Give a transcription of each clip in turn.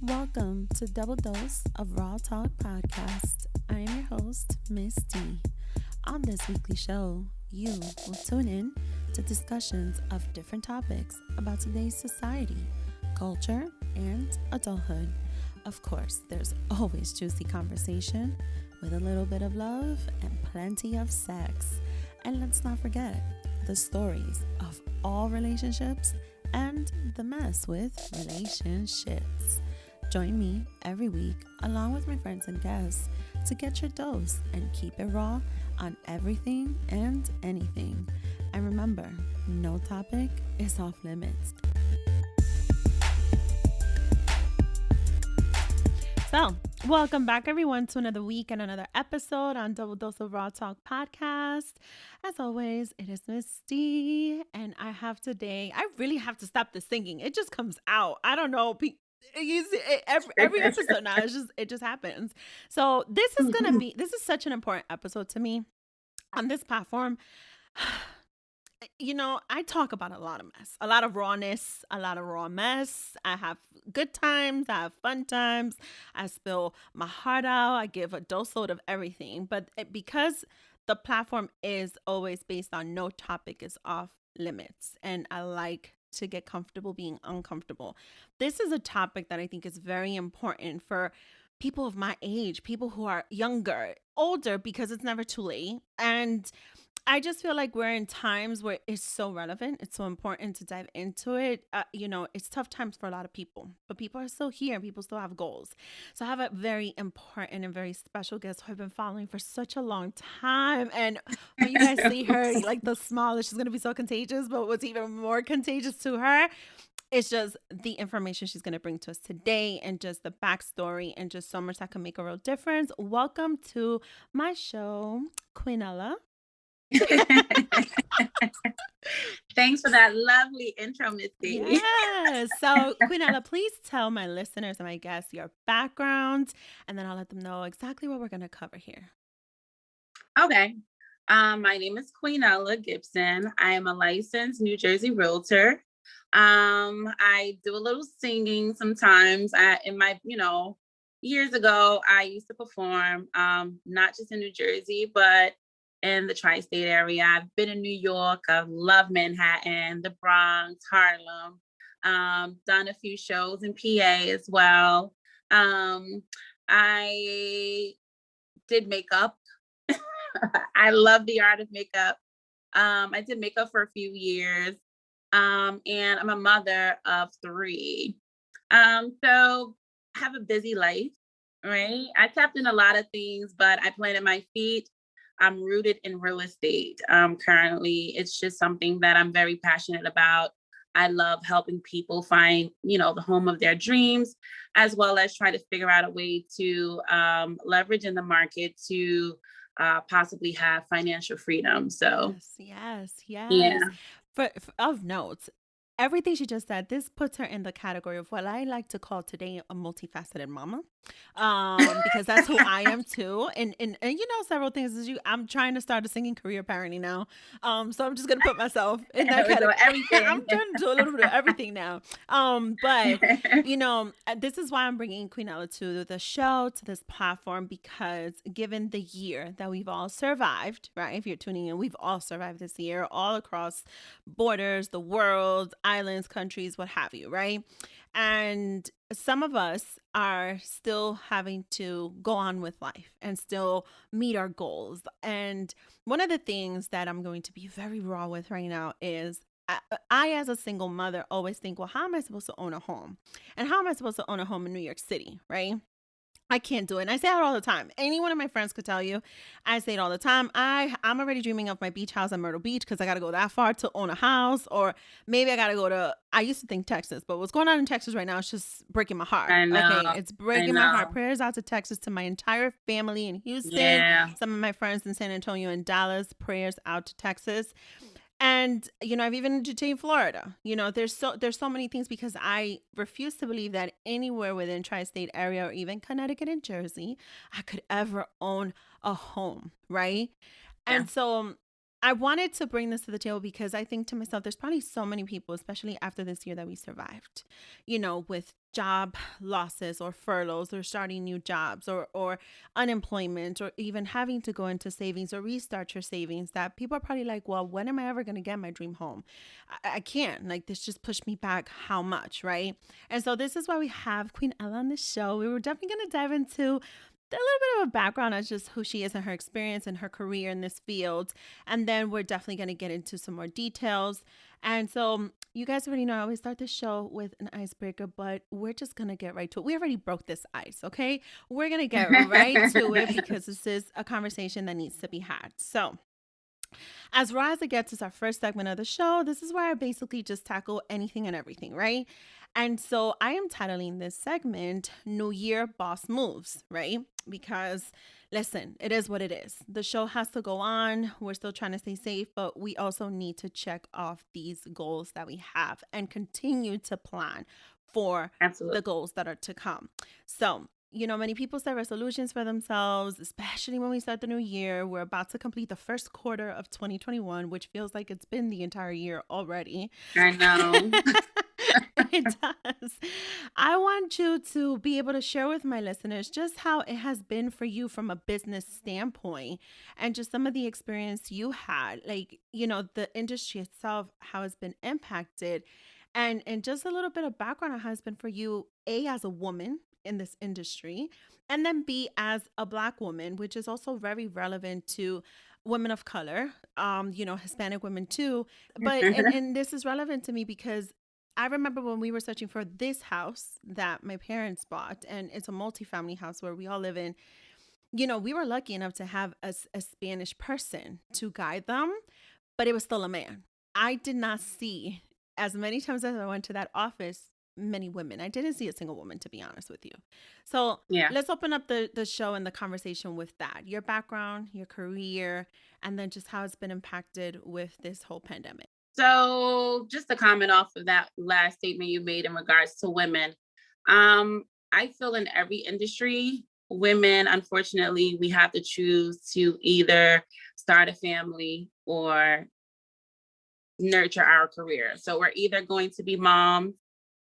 Welcome to Double Dose of Raw Talk Podcast. I am your host, Miss D. On this weekly show, you will tune in to discussions of different topics about today's society, culture, and adulthood. Of course, there's always juicy conversation with a little bit of love and plenty of sex. And let's not forget the stories of all relationships and the mess with relationships. Join me every week along with my friends and guests to get your dose and keep it raw on everything and anything. And remember, no topic is off limits. So, welcome back everyone to another week and another episode on Double Dose of Raw Talk Podcast. As always, it is Miss D, and I really have to stop the singing. It just comes out. I don't know. Every episode now, it just happens. So this is such an important episode to me on this platform. You know, I talk about a lot of mess, a lot of rawness, a lot of raw mess. I have good times, I have fun times. I spill my heart out. I give a DoseLoad of everything. But because the platform is always based on no topic is off limits, and I like to get comfortable being uncomfortable. This is a topic that I think is very important for people of my age, people who are younger, older, because it's never too late. And I just feel like we're in times where it's so relevant. It's so important to dive into it. It's tough times for a lot of people, but people are still here. People still have goals. So I have a very important and very special guest who I've been following for such a long time. And when you guys see her, like the smile, she's going to be so contagious. But what's even more contagious to her, it's just the information she's going to bring to us today and just the backstory and just so much that can make a real difference. Welcome to my show, QueenElla. Thanks for that lovely intro, Missy. Yes. So, QueenElla, please tell my listeners and my guests your background, and then I'll let them know exactly what we're going to cover here. Okay. My name is QueenElla Gibson. I am a licensed New Jersey Realtor. I do a little singing sometimes. Years ago, I used to perform, not just in New Jersey, but in the tri-state area. I've been in New York. I love Manhattan, the Bronx, Harlem. Done a few shows in PA as well. I did makeup. I love the art of makeup. I did makeup for a few years. And I'm a mother of 3. So I have a busy life, right? I tapped in a lot of things, but I planted my feet. I'm rooted in real estate currently. It's just something that I'm very passionate about. I love helping people find, the home of their dreams, as well as try to figure out a way to leverage in the market to possibly have financial freedom. So, Yes. yeah. For of note, everything she just said, this puts her in the category of what I like to call today a multifaceted mama, because that's who I am too. And several things I'm trying to start a singing career apparently now. So I'm just gonna put myself in that category. Everything. I'm trying to do a little bit of everything now. But this is why I'm bringing QueenElla to the show, to this platform, because given the year that we've all survived, right? If you're tuning in, we've all survived this year, all across borders, the world, islands, countries, what have you, right? And some of us are still having to go on with life and still meet our goals. And one of the things that I'm going to be very raw with right now is I, as a single mother, always think, well, how am I supposed to own a home? And how am I supposed to own a home in New York City, right? I can't do it. And I say it all the time. Any one of my friends could tell you, I say it all the time. I'm already dreaming of my beach house at Myrtle Beach because I got to go that far to own a house. Or maybe I got to go to, I used to think Texas, but what's going on in Texas right now is just breaking my heart. I know. Okay, it's breaking my heart. Prayers out to Texas, to my entire family in Houston. Yeah. Some of my friends in San Antonio and Dallas. Prayers out to Texas. And, I've even entertained Florida. There's so many things, because I refuse to believe that anywhere within tri-state area or even Connecticut and Jersey, I could ever own a home, right? Yeah. And so I wanted to bring this to the table because I think to myself, there's probably so many people, especially after this year that we survived, with job losses or furloughs or starting new jobs or unemployment or even having to go into savings or restart your savings, that people are probably like, well, when am I ever going to get my dream home? I can't. Like, this just pushed me back how much, right? And so this is why we have Queen Ella on the show. We were definitely going to dive into a little bit of a background on just who she is and her experience and her career in this field. And then we're definitely going to get into some more details. And so you guys already know I always start the show with an icebreaker, but we're just going to get right to it. We already broke this ice, okay? We're going to get right to it because this is a conversation that needs to be had. So as raw as it gets is our first segment of the show. This is where I basically just tackle anything and everything, right? And so I am titling this segment New Year Boss Moves, right? Because listen, it is what it is. The show has to go on. We're still trying to stay safe, but we also need to check off these goals that we have and continue to plan for Absolutely. the goals that are to come. So, many people set resolutions for themselves, especially when we start the new year. We're about to complete the first quarter of 2021, which feels like it's been the entire year already. I know. It does. I want you to be able to share with my listeners just how it has been for you from a business standpoint and just some of the experience you had, like, the industry itself, how it's been impacted, and just a little bit of background on how it's been for you, A, as a woman in this industry, and then B, as a Black woman, which is also very relevant to women of color, Hispanic women too. But and this is relevant to me because I remember when we were searching for this house that my parents bought, and it's a multifamily house where we all live in. We were lucky enough to have a Spanish person to guide them, but it was still a man. I did not see, as many times as I went to that office, many women. I didn't see a single woman, to be honest with you. So Yeah. let's open up the show and the conversation with that. Your background, your career, and then just how it's been impacted with this whole pandemic. So just to comment off of that last statement you made in regards to women, I feel in every industry, women, unfortunately, we have to choose to either start a family or nurture our career. So we're either going to be moms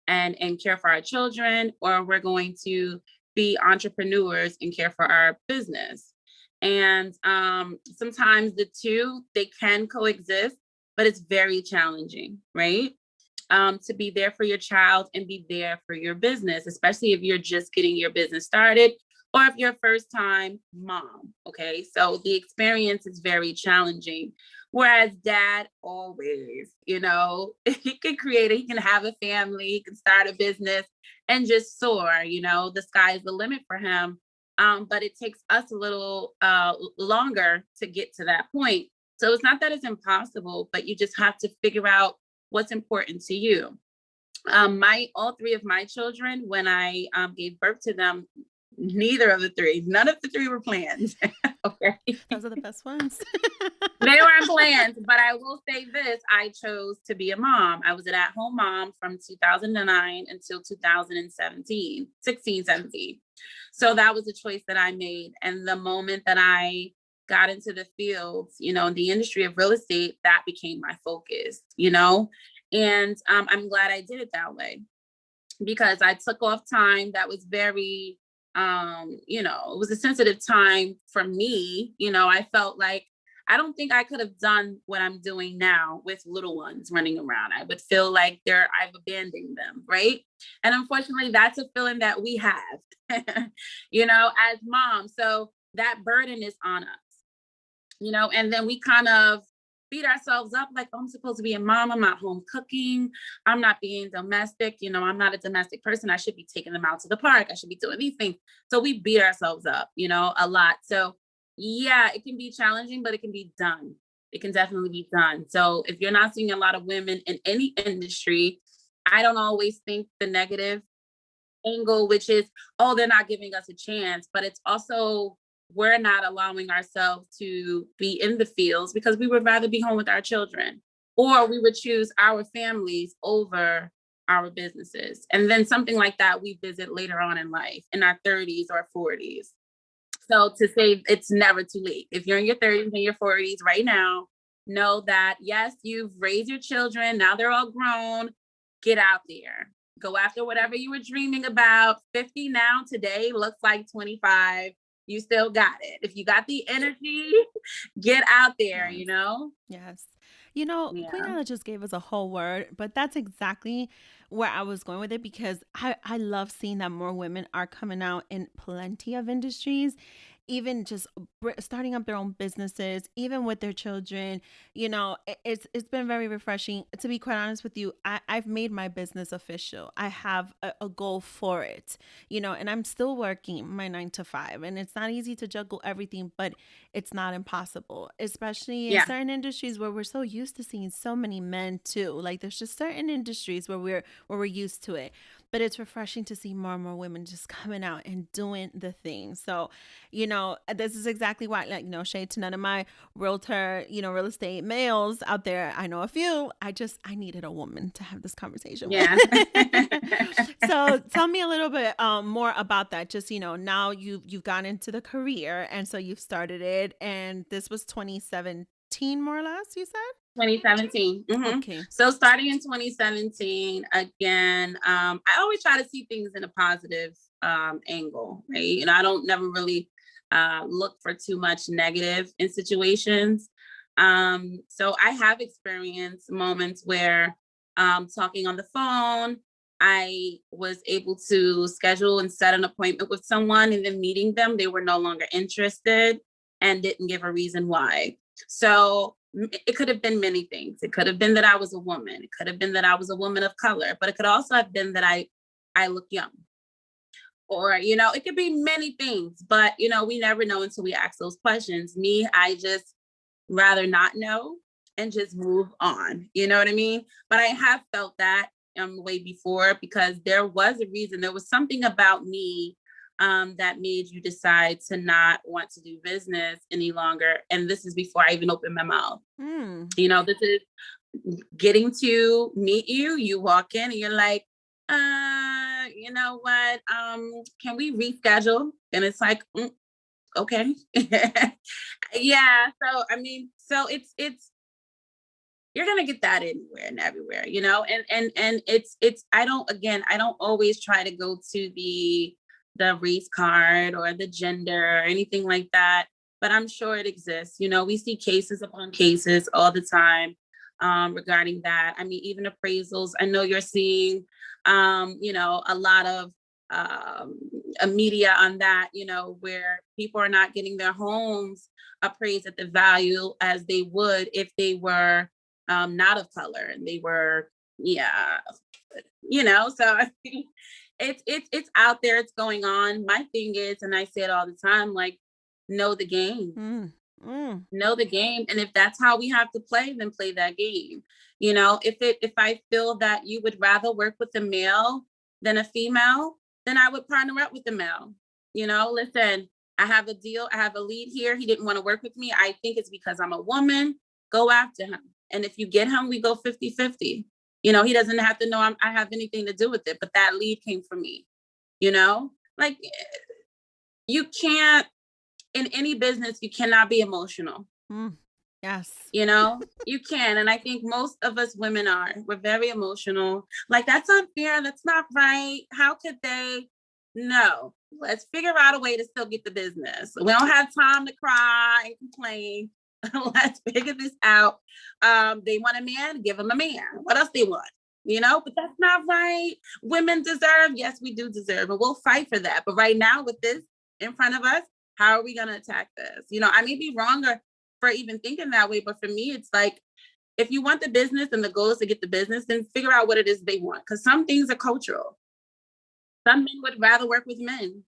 and care for our children, or we're going to be entrepreneurs and care for our business. And sometimes the two, they can coexist, but it's very challenging, right? To be there for your child and be there for your business, especially if you're just getting your business started or if you're a first time mom. Okay. So the experience is very challenging. Whereas dad always, he can have a family, he can start a business and just soar, the sky is the limit for him. But it takes us a little longer to get to that point. So it's not that it's impossible, but you just have to figure out what's important to you. All three of my children, when I gave birth to them, none of the three were planned. Okay. Those are the best ones. They weren't planned, but I will say this, I chose to be a mom. I was an at-home mom from 2009 until 2017, 16, 17. So that was a choice that I made. And the moment that I got into the fields, in the industry of real estate, that became my focus, and I'm glad I did it that way because I took off time that was very, it was a sensitive time for me. I felt like I don't think I could have done what I'm doing now with little ones running around. I would feel like I've abandoned them, right? And unfortunately, that's a feeling that we have, as moms. So that burden is on us. And then we kind of beat ourselves up like, oh, I'm supposed to be a mom. I'm not home cooking. I'm not being domestic. I'm not a domestic person. I should be taking them out to the park. I should be doing these things. So we beat ourselves up, a lot. So yeah, it can be challenging, but it can be done. It can definitely be done. So if you're not seeing a lot of women in any industry, I don't always think the negative angle, which is, oh, they're not giving us a chance, but it's also we're not allowing ourselves to be in the fields because we would rather be home with our children, or we would choose our families over our businesses. And then something like that we visit later on in life, in our 30s or 40s. So to say it's never too late. If you're in your 30s and your 40s right now, know that, yes, you've raised your children. Now they're all grown. Get out there. Go after whatever you were dreaming about. 50 now, today looks like 25. You still got it. If you got the energy, get out there, Yes. Yes. Yeah. QueenElla just gave us a whole word, but that's exactly where I was going with it because I love seeing that more women are coming out in plenty of industries, even just starting up their own businesses, even with their children. It's been very refreshing. To be quite honest with you, I've made my business official. I have a goal for it, and I'm still working my 9 to 5, and it's not easy to juggle everything, but it's not impossible, especially in Yeah. certain industries where we're so used to seeing so many men too. Like there's just certain industries where we're used to it. But it's refreshing to see more and more women just coming out and doing the thing. So, this is exactly why, like, no shade to none of my realtor, real estate males out there. I know a few. I needed a woman to have this conversation with. Yeah. So tell me a little bit more about that. Just, now you've gone into the career, and so you've started it, and this was 2017 more or less, you said? 2017. Okay. So starting in 2017, again, I always try to see things in a positive angle, right? I don't never really look for too much negative in situations. So I have experienced moments where talking on the phone, I was able to schedule and set an appointment with someone, and then meeting them, they were no longer interested and didn't give a reason why. So it could have been many things. It could have been that I was a woman. It could have been that I was a woman of color, but it could also have been that I look young. Or, it could be many things, but we never know until we ask those questions. Me, I just rather not know and just move on. You know what I mean? But I have felt that way before because there was a reason. There was something about me that made you decide to not want to do business any longer. And this is before I even opened my mouth. Mm. This is getting to meet you. You walk in and you're like, you know what? Can we reschedule? And it's like, okay. Yeah. So I mean, so it's you're gonna get that anywhere and everywhere, and it's I don't always try to go to the race card or the gender or anything like that, but I'm sure it exists. We see cases upon cases all the time regarding that. I mean, even appraisals. I know you're seeing a lot of um, media on that, where people are not getting their homes appraised at the value as they would if they were not of color and they were, yeah, so I think it's out there, it's going on. My thing is, and I say it all the time, like, know the game. Mm. Mm. Know the game. And if that's how we have to play, then play that game. If I feel that you would rather work with a male than a female, then I would partner up with the male. Listen, I have a deal, I have a lead here. He didn't want to work with me. I think it's because I'm a woman. Go after him. And if you get him, we go 50-50. He doesn't have to know I have anything to do with it, but that lead came from me. Like, you can't, in any business, you cannot be emotional. Mm. Yes. You can. And I think most of us women are. We're very emotional. Like, that's unfair. That's not right. How could they? No. Let's figure out a way to still get the business. We don't have time to cry and complain. Let's figure this out. They want a man, give them a man. What else they want? But that's not right. Women deserve. Yes, we do deserve, and we'll fight for that. But right now, with this in front of us, how are we going to attack this? I may be wrong for even thinking that way, but for me, it's like, if you want the business and the goal is to get the business, then figure out what it is they want. Because some things are cultural. Some men would rather work with men,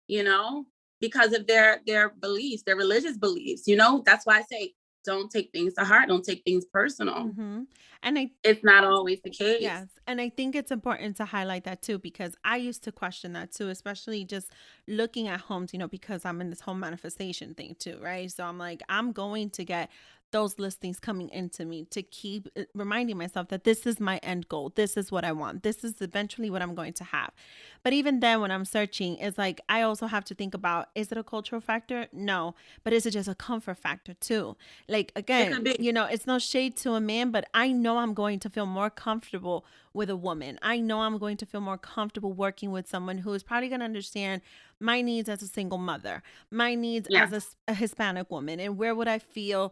you know, because of their beliefs, their religious beliefs. That's why I say, don't take things to heart. Don't take things personal. Mm-hmm. And I It's not always the case. Yes. And I think it's important to highlight that too, because I used to question that too, especially just looking at homes, because I'm in this home manifestation thing too, right? So I'm like, I'm going to get those listings coming into me, to keep reminding myself that this is my end goal. This is what I want. This is eventually what I'm going to have. But even then, when I'm searching, it's like I also have to think about, is it a cultural factor? No. But is it just a comfort factor too? Like, It again, could be. it's no shade to a man, but I know I'm going to feel more comfortable with a woman. I know I'm going to feel more comfortable working with someone who is probably going to understand my needs as a single mother, my needs Yeah. as a Hispanic woman, and where would I feel,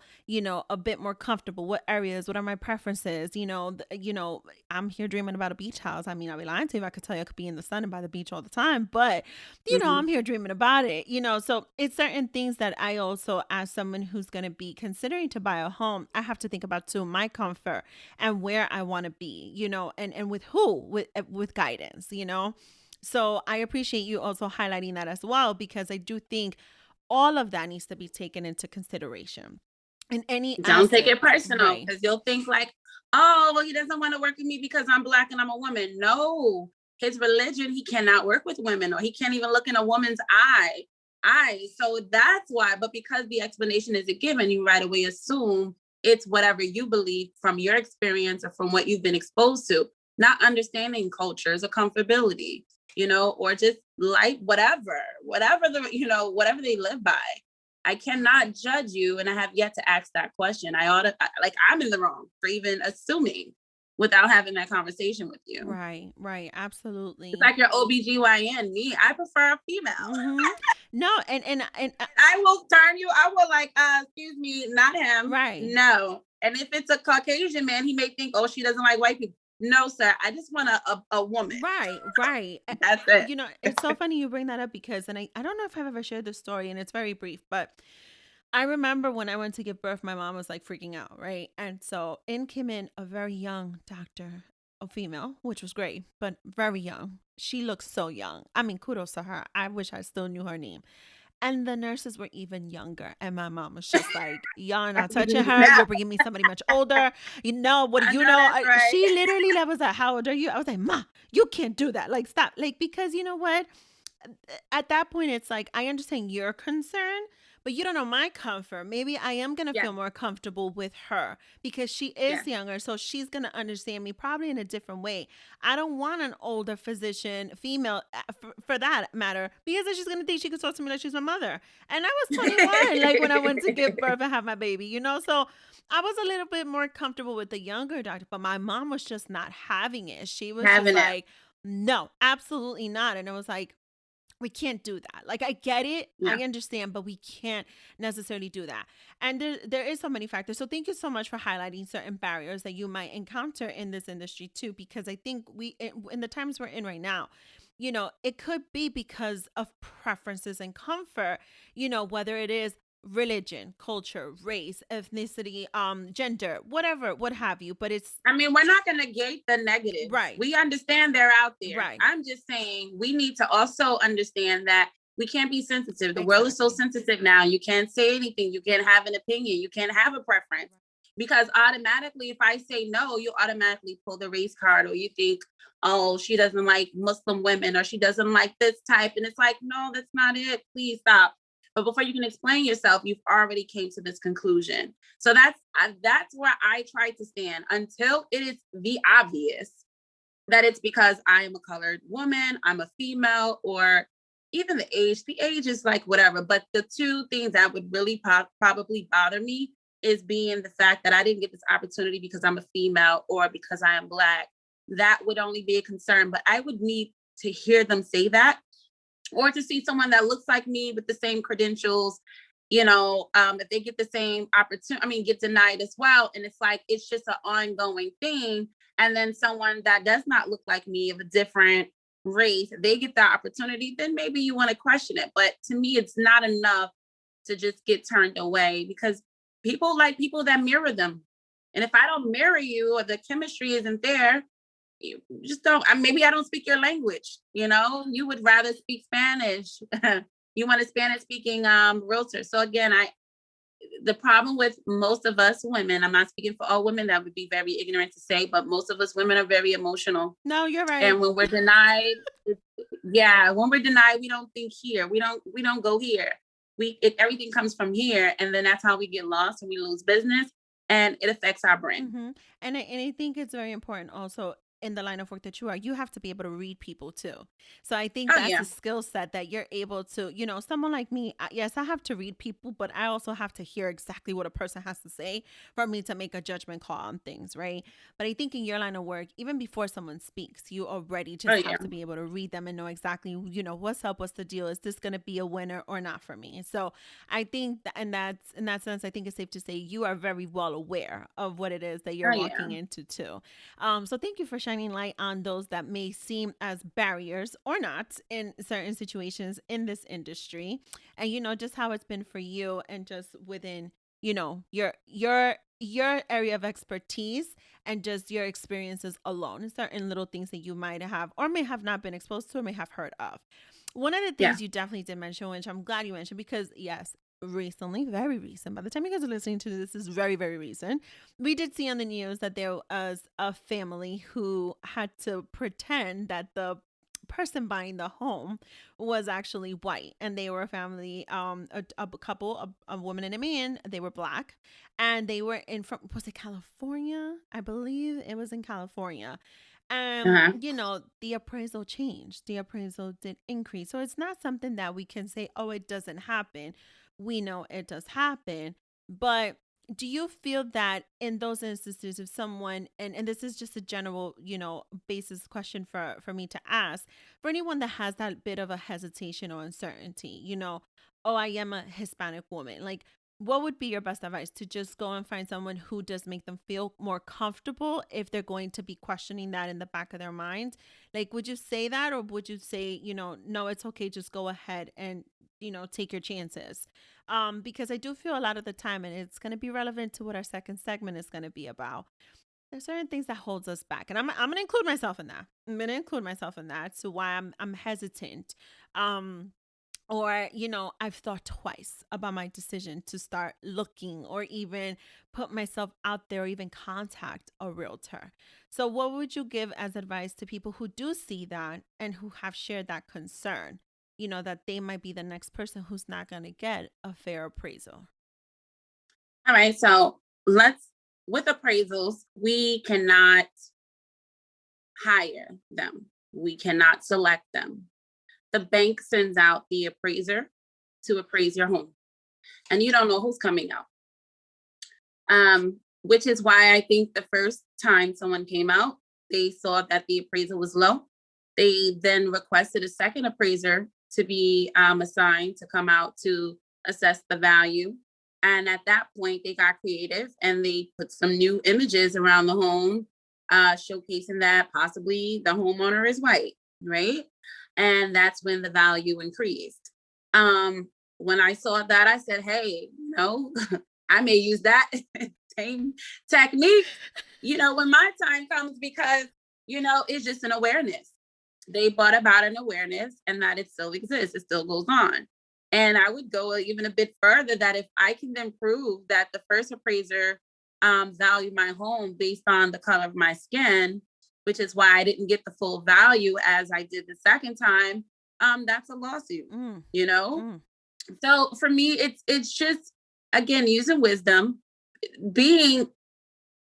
a bit more comfortable? What areas? What are my preferences? I'm here dreaming about a beach house. I mean, I'll be lying to you if I could tell you I could be in the sun and by the beach all the time, but Hmm. I'm here dreaming about it. So it's certain things that I also, as someone who's going to be considering to buy a home, I have to think about too, my comfort and where I want to be, and with who, with guidance. So I appreciate you also highlighting that as well, because I do think all of that needs to be taken into consideration in any Don't take asset. it personal, Right. because you'll think like, oh, well, he doesn't want to work with me because I'm Black and I'm a woman. No, his religion, he cannot work with women, or he can't even look in a woman's eye. So that's why. But because the explanation isn't given, you right away assume it's whatever you believe from your experience or from what you've been exposed to, not understanding cultures or comfortability, or just life, whatever whatever they live by. I cannot judge you, and I have yet to ask that question. I'm in the wrong for even assuming without having that conversation with you. Right. It's Absolutely. like your OBGYN. Me, I prefer a female. Mm-hmm. No, and I will turn you, I will like, excuse me, not him. right. No. And if it's a Caucasian man, he may think, oh, she doesn't like white people. No, sir. I just want a woman. Right. That's it. It's so funny you bring that up, because, and I don't know if I've ever shared this story, and it's very brief, but I remember when I went to give birth, my mom was like freaking out, right? And so in came in a very young doctor, a female, which was great, but very young. She looked so young. I mean, kudos to her. I wish I still knew her name. And the nurses were even younger. And my mom was just like, y'all not touching her. No, You're bringing me somebody much older. What do I you know know? that's right. She literally was like, how old are you? I was like, Ma, you can't do that. Like, stop. Like, because you know what? At that point, it's like, I understand your concern, but you don't know my comfort. Maybe I am going to Yeah, feel more comfortable with her because she yeah. is younger. So she's going to understand me probably in a different way. I don't want an older physician, female, for that matter, because then she's going to think she can talk to me like she's my mother. And I was 21, like when I went to give birth and have my baby. So I was a little bit more comfortable with the younger doctor, but my mom was just not having it. She was just Having it. like, no, absolutely not. And I was like, we can't do that. Like, I get it, I Yeah. understand, but we can't necessarily do that. And there is so many factors. So thank you so much for highlighting certain barriers that you might encounter in this industry too, because I think in the times we're in right now, it could be because of preferences and comfort, whether it is religion, culture, race, ethnicity, gender, whatever, what have you. But it's I mean, we're not going to negate the negatives. right, We understand they're out there. right, I'm just saying we need to also understand that we can't be sensitive. The world is so exactly. sensitive now. You can't say anything. You can't have an opinion. You can't have a preference. Because automatically, if I say no, you automatically pull the race card, or you think, oh, she doesn't like Muslim women, or she doesn't like this type. And it's like, no, that's not it. Please stop. But before you can explain yourself, you've already came to this conclusion. So that's where I try to stand until it is the obvious that it's because I am a colored woman, I'm a female, or even the age. The age is like whatever. But the two things that would really probably bother me is being the fact that I didn't get this opportunity because I'm a female or because I am Black. That would only be a concern. But I would need to hear them say that, or to see someone that looks like me with the same credentials, if they get the same opportunity, I mean, get denied as well. And it's like, it's just an ongoing thing. And then someone that does not look like me, of a different race, they get the opportunity, then maybe you want to question it. But to me, it's not enough to just get turned away, because people like people that mirror them. And if I don't mirror you, or the chemistry isn't there, you just don't. Maybe I don't speak your language. You would rather speak Spanish. You want a Spanish speaking realtor. So again, the problem with most of us women, I'm not speaking for all women, that would be very ignorant to say, but most of us women are very emotional. No, you're right. And when we're denied, when we're denied, we don't think here. We don't go here. everything comes from here, and then that's how we get lost and we lose business, and it affects our brand. Mm-hmm. And I think it's very important also in the line of work that you are, you have to be able to read people too. So I think Oh that's yeah, a skill set that you're able to, someone like me, yes, I have to read people, but I also have to hear exactly what a person has to say for me to make a judgment call on things, right? But I think in your line of work, even before someone speaks, you already oh just yeah, have to be able to read them and know exactly, what's up, what's the deal, is this going to be a winner or not for me? So I think that, and that's in that sense, I think it's safe to say you are very well aware of what it is that you're oh walking yeah, into too. So thank you for shining light on those that may seem as barriers or not in certain situations in this industry, and just how it's been for you, and just within your area of expertise, and just your experiences alone, and certain little things that you might have or may have not been exposed to or may have heard of. One of the yeah. things you definitely did mention, which I'm glad you mentioned, because yes, recently, very recent, by the time you guys are listening to this, is very, very recent. We did see on the news that there was a family who had to pretend that the person buying the home was actually white, and they were a family, a couple, a woman and a man. They were black, and they were in from, was it California? I believe it was in California. Uh-huh. The appraisal changed. The appraisal did increase. So it's not something that we can say, oh, it doesn't happen. We know it does happen. But do you feel that in those instances, if someone, and this is just a general, basis question for me to ask, for anyone that has that bit of a hesitation or uncertainty, oh, I am a Hispanic woman, like, what would be your best advice? To just go and find someone who does make them feel more comfortable if they're going to be questioning that in the back of their mind? Like, would you say that, or would you say, no, it's okay, just go ahead and, take your chances? Because I do feel a lot of the time, and it's going to be relevant to what our second segment is going to be about. There's certain things that holds us back, and I'm going to include myself in that. I'm going to include myself in that. So why I'm hesitant. Or I've thought twice about my decision to start looking, or even put myself out there, or even contact a realtor. So what would you give as advice to people who do see that and who have shared that concern, that they might be the next person who's not going to get a fair appraisal? All right, so let's with appraisals, we cannot hire them. We cannot select them. The bank sends out the appraiser to appraise your home, and you don't know who's coming out. Which is why I think the first time someone came out, they saw that the appraisal was low. They then requested a second appraiser to be assigned to come out to assess the value. And at that point, they got creative and they put some new images around the home, showcasing that possibly the homeowner is white, right? And that's when the value increased. When I saw that, I said, hey, I may use that same technique, when my time comes, because, it's just an awareness. They brought about an awareness, and that it still exists, it still goes on. And I would go even a bit further, that if I can then prove that the first appraiser valued my home based on the color of my skin, which is why I didn't get the full value as I did the second time, that's a lawsuit, Mm, you know? mm. So for me, it's just, again, using wisdom, being,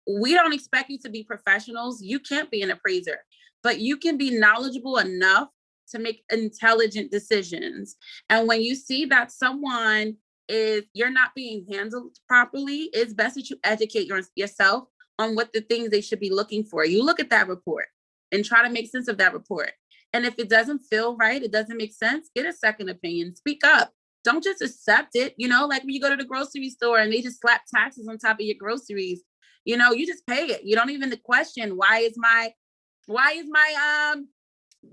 we don't expect you to be professionals. You can't be an appraiser, but you can be knowledgeable enough to make intelligent decisions. And when you see that someone is, you're not being handled properly, it's best that you educate yourself on what the things they should be looking for. You look at that report and try to make sense of that report. And if it doesn't feel right, it doesn't make sense, get a second opinion, speak up. Don't just accept it. Like when you go to the grocery store and they just slap taxes on top of your groceries, you just pay it. You don't even question, why is my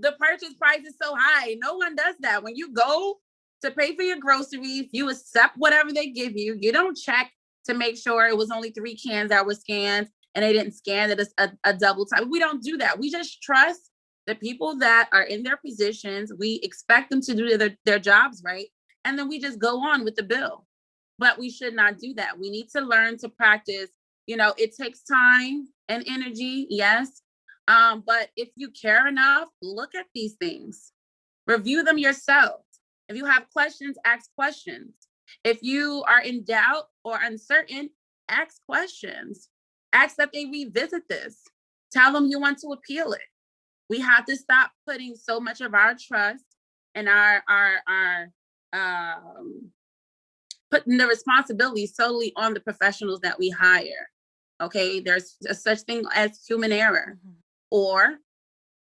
the purchase price is so high. No one does that. When you go to pay for your groceries, you accept whatever they give you. You don't check to make sure it was only 3 cans that were scanned and they didn't scan it a double time. We don't do that. We just trust the people that are in their positions. We expect them to do their jobs right. And then we just go on with the bill. But we should not do that. We need to learn to practice. It takes time and energy, yes. But if you care enough, look at these things, review them yourself. If you have questions, ask questions. If you are in doubt or uncertain, ask questions. Ask that they revisit this. Tell them you want to appeal it. We have to stop putting so much of our trust and our putting the responsibility solely on the professionals that we hire. Okay, there's a such thing as human error Mhm. or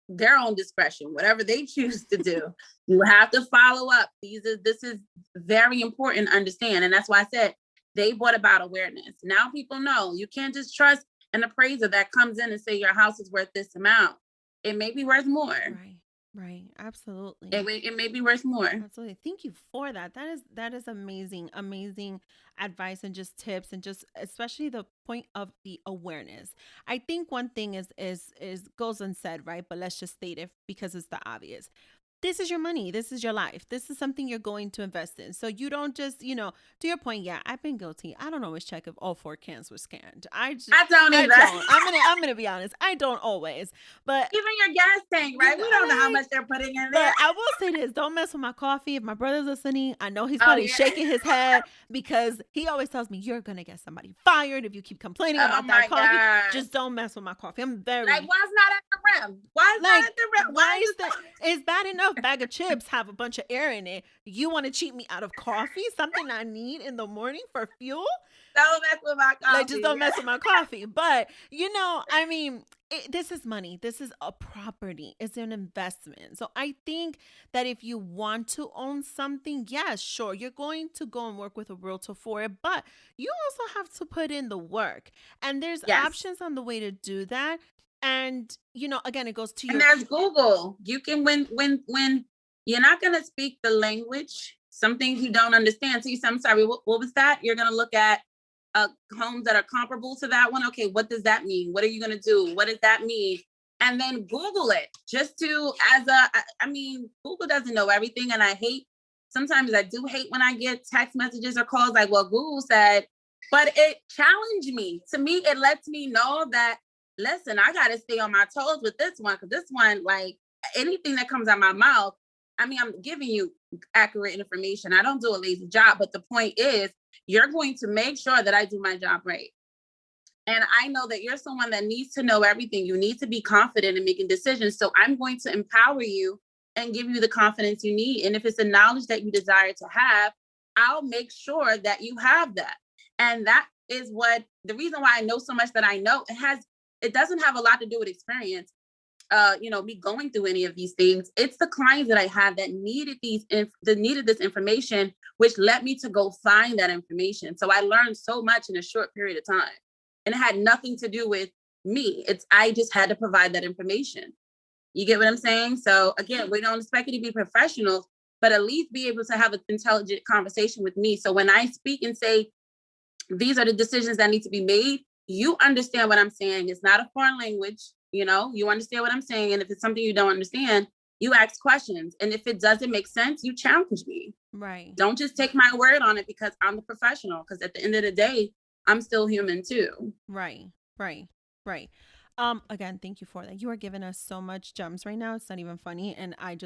their own discretion, whatever they choose to do. You have to follow up. This is very important to understand. And that's why I said they brought about awareness. Now people know you can't just trust an appraiser that comes in and say your house is worth this amount. It may be worth more. Right. Right. Absolutely. It may be worth more. Absolutely. Thank you for that. That is amazing. Amazing advice and just tips and just especially the point of the awareness. I think one thing is goes unsaid, right? But let's just state it because it's the obvious. This is your money. This is your life. This is something you're going to invest in. So you don't just, to your point, yeah, I've been guilty. I don't always check if all 4 cans were scanned. I don't I either. don't. I'm gonna be honest. I don't always. But Even your gas tank, right? We don't know how much they're putting in there. but I will say this: don't mess with my coffee. If my brother's listening, I know he's Oh probably yeah. shaking his head because he always tells me you're gonna get somebody fired if you keep complaining Oh about my that coffee. God. Just don't mess with my coffee. I'm Like, very why it's not at the rim? Why it's not like, at the rim? why Why is is that? It's bad enough bag of chips have a bunch of air in it. You want to cheat me out of coffee, something I need in the morning for fuel? don't mess with my Like, just coffee? don't mess with my coffee. But, I mean, this is money. This is a property. It's an investment. So I think that if you want to own something, yes, sure, you're going to go and work with a realtor for it, but you also have to put in the work. And there's Yes. options on the way to do that. And, again, it goes to And your there's Google. You can when you're not gonna speak the language, some things you don't understand. So you say, I'm sorry, what was that? You're gonna look at homes that are comparable to that one. Okay, what does that mean? What are you gonna do? What does that mean? And then Google it just to I mean, Google doesn't know everything. And sometimes I do hate when I get text messages or calls like, well, Google said, but it challenged me. To me, it lets me know that listen, I got to stay on my toes with this one because this one, like anything that comes out my mouth, I mean, I'm giving you accurate information. I don't do a lazy job, but the point is, you're going to make sure that I do my job right. And I know that you're someone that needs to know everything. You need to be confident in making decisions. So I'm going to empower you and give you the confidence you need. And if it's a knowledge that you desire to have, I'll make sure that you have that. And that is what the reason why I know so much that I know it doesn't have a lot to do with experience. Me going through any of these things. It's the clients that I had that needed that needed this information, which led me to go find that information. So I learned so much in a short period of time. And it had nothing to do with me. I just had to provide that information. You get what I'm saying? So again, we don't expect you to be professionals, but at least be able to have an intelligent conversation with me. So when I speak and say, these are the decisions that need to be made, you understand what I'm saying. It's not a foreign language. You understand what I'm saying. And if it's something you don't understand, you ask questions. And if it doesn't make sense, you challenge me. right. Don't just take my word on it because I'm the professional. Because at the end of the day, I'm still human too. Right, right, right. Again, thank you for that. You are giving us so much gems right now. It's not even funny. And I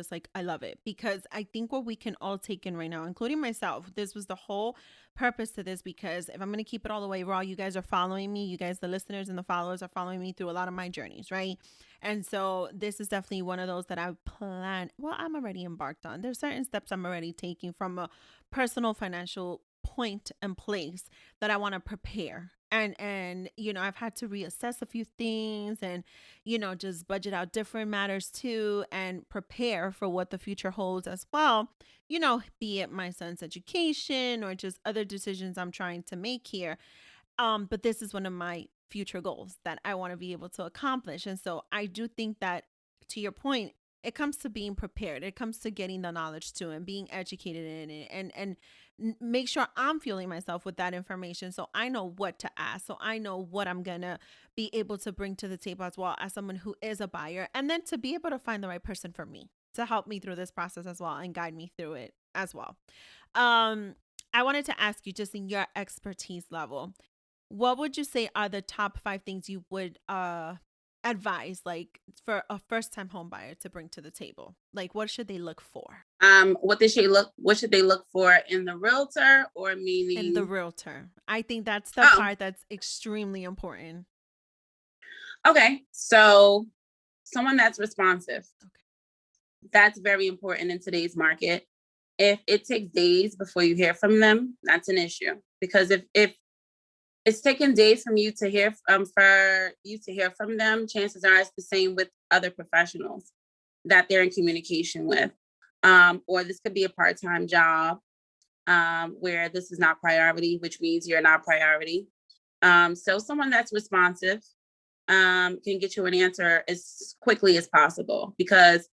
love it because I think what we can all take in right now, including myself, this was the whole purpose to this. Because if I'm going to keep it all the way raw, you guys are following me. You guys, the listeners and the followers, are following me through a lot of my journeys, right? And so this is definitely one of those that I plan. Well, I'm already embarked on. There's certain steps I'm already taking from a personal financial point and place that I want to prepare. And I've had to reassess a few things and just budget out different matters too and prepare for what the future holds as well. Be it my son's education or just other decisions I'm trying to make here. But this is one of my future goals that I want to be able to accomplish. And so I do think that, to your point, it comes to being prepared. It comes to getting the knowledge too and being educated in it and make sure I'm fueling myself with that information so I know what to ask. So I know what I'm going to be able to bring to the table as well as someone who is a buyer. And then to be able to find the right person for me to help me through this process as well and guide me through it as well. Um, I wanted to ask you, just in your expertise level, what would you say are the top 5 things you would advise, like for a first time home buyer to bring to the table? Like, what should they look for? What should they look for in the realtor, or meaning And the realtor. I think that's the Oh, part that's extremely important. okay. So someone that's responsive. Okay. That's very important in today's market. If it takes days before you hear from them, that's an issue. Because if it's taken days for you to hear from them, chances are it's the same with other professionals that they're in communication with. Or this could be a part-time job where this is not priority, which means you're not priority. So someone that's responsive can get you an answer as quickly as possible, because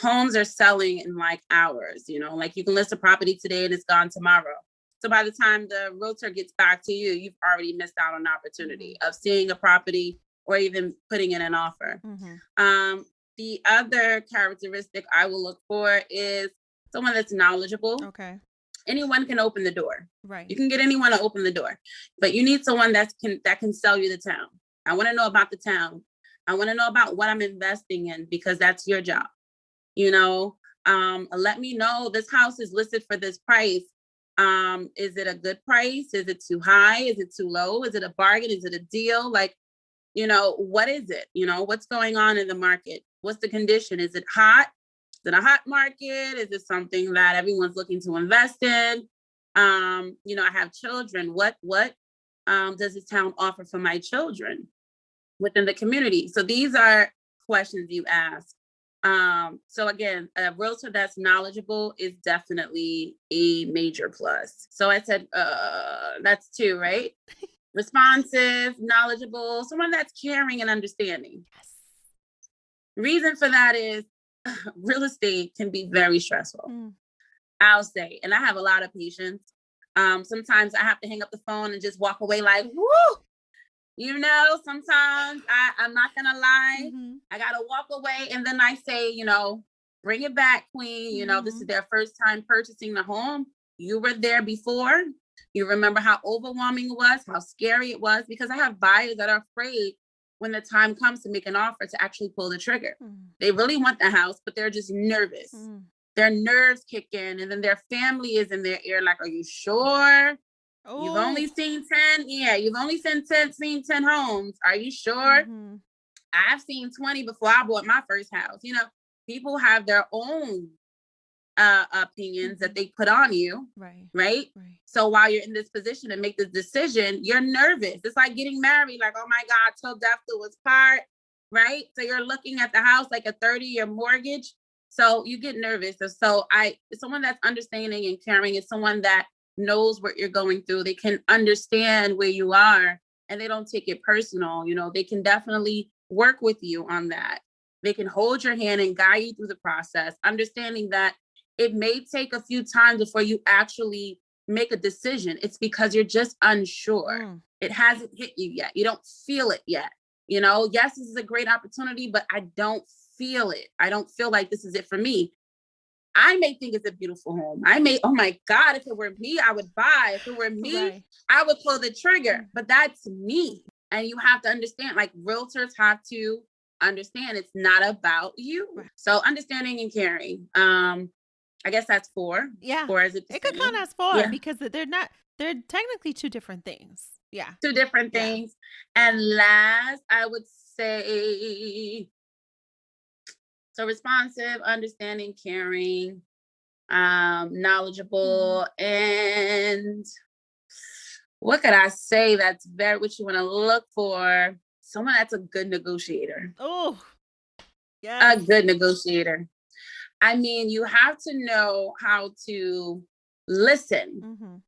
homes are selling in like hours, like you can list a property today and it's gone tomorrow. So by the time the realtor gets back to you, you've already missed out on an opportunity of seeing a property or even putting in an offer. The other characteristic I will look for is someone that's knowledgeable. Okay. Anyone can open the door. Right. You can get anyone to open the door, but you need someone that can sell you the town. I want to know about the town. I want to know about what I'm investing in, because that's your job. Let me know this house is listed for this price. Is it a good price? Is it too high? Is it too low? Is it a bargain? Is it a deal? Like, what is it? What's going on in the market? What's the condition? Is it hot? Is it a hot market? Is it something that everyone's looking to invest in? I have children. What does this town offer for my children within the community? So these are questions you ask. So again, a realtor that's knowledgeable is definitely a major plus. So I said, that's 2, right? Responsive, knowledgeable, someone that's caring and understanding. Yes. Reason for that is real estate can be very stressful. I'll say, and I have a lot of patience. Sometimes I have to hang up the phone and just walk away like, woo, sometimes I'm not gonna lie. I gotta walk away, and then I say, bring it back, Queen. This is their first time purchasing the home. You were there before. You remember how overwhelming it was, how scary it was, because I have buyers that are afraid when the time comes to make an offer to actually pull the trigger. They really want the house, but they're just nervous. Their nerves kick in, and then their family is in their ear like, are you sure? Oh. You've only seen 10. Yeah, you've only seen 10 homes. Are you sure? I've seen 20 before I bought my first house. People have their own opinions that they put on you. Right. So while you're in this position to make this decision, you're nervous. It's like getting married. Like, oh my God, till death do us part. Right. So you're looking at the house like a 30-year mortgage. So you get nervous. So someone that's understanding and caring is someone that knows what you're going through. They can understand where you are, and they don't take it personal. They can definitely work with you on that. They can hold your hand and guide you through the process, understanding that it may take a few times before you actually make a decision. It's because you're just unsure. It hasn't hit you yet. You don't feel it yet. Yes, this is a great opportunity, but I don't feel it. I don't feel like this is it for me. I may think it's a beautiful home. Oh my God, if it were me, I would buy. If it were me, I would pull the trigger. But that's me. And you have to understand, like, realtors have to understand it's not about you. So understanding and caring. I guess that's 4. Yeah. 4 is it could count as 4 because they're technically 2 different things. Yeah. 2 different things. And last, I would say, so responsive, understanding, caring, knowledgeable, and what could I say that's very what you want to look for? Someone that's a good negotiator. Oh, yeah. A good negotiator. I mean, you have to know how to listen,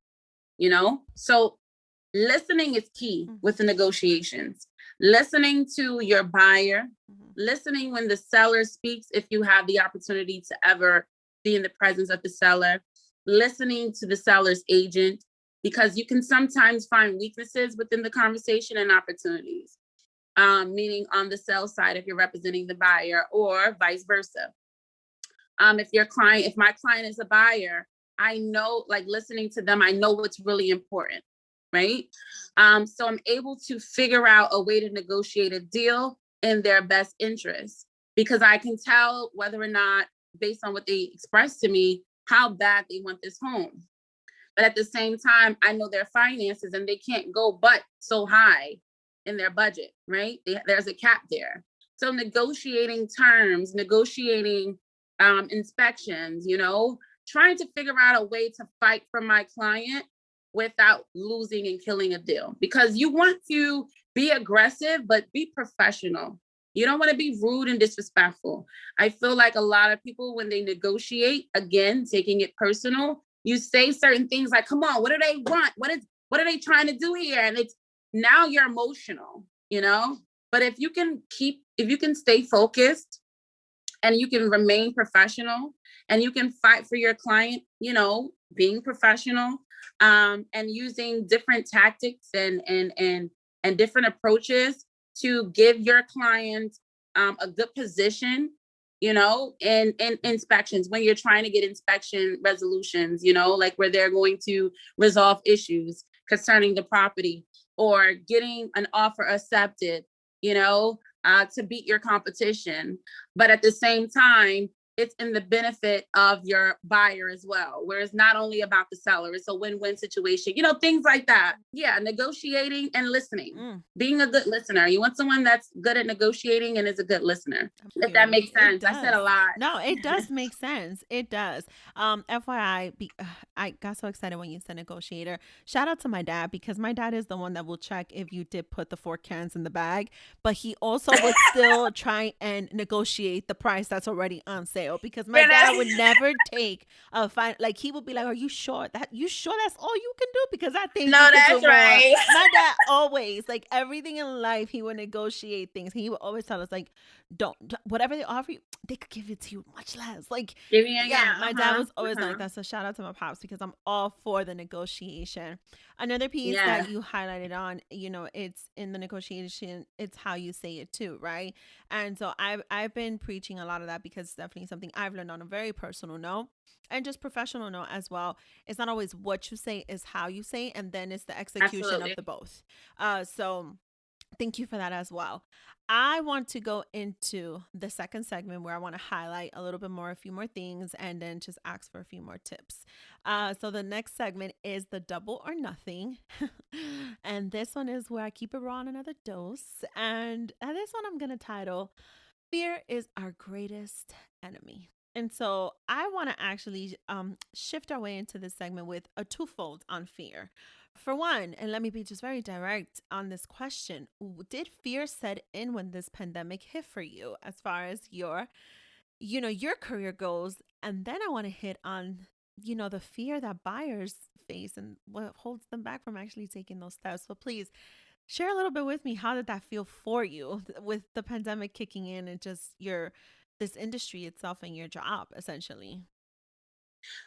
So listening is key with the negotiations. Listening to your buyer, listening when the seller speaks, if you have the opportunity to ever be in the presence of the seller, listening to the seller's agent, because you can sometimes find weaknesses within the conversation and opportunities, meaning on the sell side, if you're representing the buyer, or vice versa. If my client is a buyer, I know, like, listening to them, I know what's really important. Right. So I'm able to figure out a way to negotiate a deal in their best interest, because I can tell whether or not based on what they expressed to me, how bad they want this home. But at the same time, I know their finances and they can't go but so high in their budget, right? There's a cap there. So negotiating terms, negotiating inspections, trying to figure out a way to fight for my client without losing and killing a deal. Because you want to be aggressive, but be professional. You don't want to be rude and disrespectful. I feel like a lot of people, when they negotiate, again, taking it personal, you say certain things like, come on, what do they want? What are they trying to do here? And it's now you're emotional, but if you can stay focused and you can remain professional and you can fight for your client, being professional, and using different tactics and different approaches to give your client a good position, in inspections, when you're trying to get inspection resolutions, like where they're going to resolve issues concerning the property or getting an offer accepted, to beat your competition. But at the same time, it's in the benefit of your buyer as well, where it's not only about the seller, it's a win-win situation, things like that. Yeah, negotiating and listening, being a good listener. You want someone that's good at negotiating and is a good listener. If that makes sense. I said a lot. No, it does make sense. It does. FYI, I got so excited when you said negotiator. Shout out to my dad, because my dad is the one that will check if you did put the 4 cans in the bag, but he also would still try and negotiate the price that's already on sale, because my dad would never take a fine. Like, he would be like, "Are you sure that's all you can do? Because I think no, that's right." My dad always, like, everything in life, he would negotiate things. He would always tell us, like, don't whatever they offer you, they could give it to you much less. Like, my dad was always like that. So shout out to my pops, because I'm all for the negotiation. Another piece that you highlighted on, it's in the negotiation, it's how you say it too, right? And so I've been preaching a lot of that, because it's definitely something I've learned on a very personal note and just professional note as well. It's not always what you say, is how you say, and then it's the execution of the both. So thank you for that as well. I want to go into the second segment, where I want to highlight a little bit more, a few more things, and then just ask for a few more tips. So the next segment is the double or nothing. And this one is where I keep it raw on another dose. And this one I'm going to title, Fear is Our Greatest Enemy. And so I want to actually shift our way into this segment with a twofold on fear. For one, and let me be just very direct on this question, did fear set in when this pandemic hit for you, as far as your career goes? And then I want to hit on, the fear that buyers face and what holds them back from actually taking those steps. So please share a little bit with me. How did that feel for you with the pandemic kicking in and just this industry itself and your job, essentially?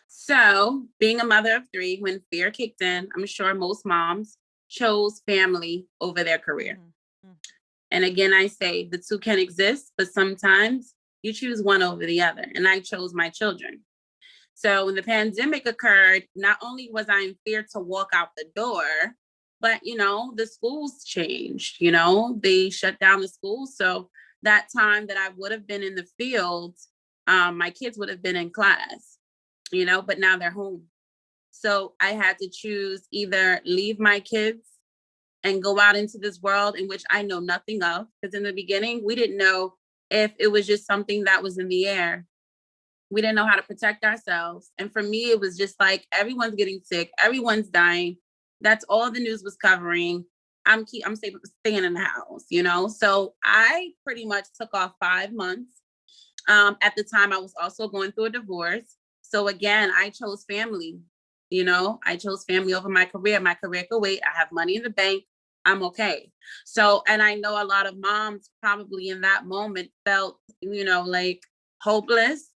So, being a mother of 3, when fear kicked in, I'm sure most moms chose family over their career. Mm-hmm. And again, I say the two can exist, but sometimes you choose one over the other. And I chose my children. So when the pandemic occurred, not only was I in fear to walk out the door, but, the schools changed, they shut down the schools. So that time that I would have been in the field, my kids would have been in class, but now they're home. So I had to choose, either leave my kids and go out into this world in which I know nothing of. Because in the beginning, we didn't know if it was just something that was in the air. We didn't know how to protect ourselves. And for me, it was just like, everyone's getting sick, everyone's dying. That's all the news was covering. I'm staying in the house, So I pretty much took off 5 months. At the time, I was also going through a divorce. So again, I chose family. I chose family over my career. My career could wait. I have money in the bank. I'm okay. So, and I know a lot of moms probably in that moment felt, like hopeless,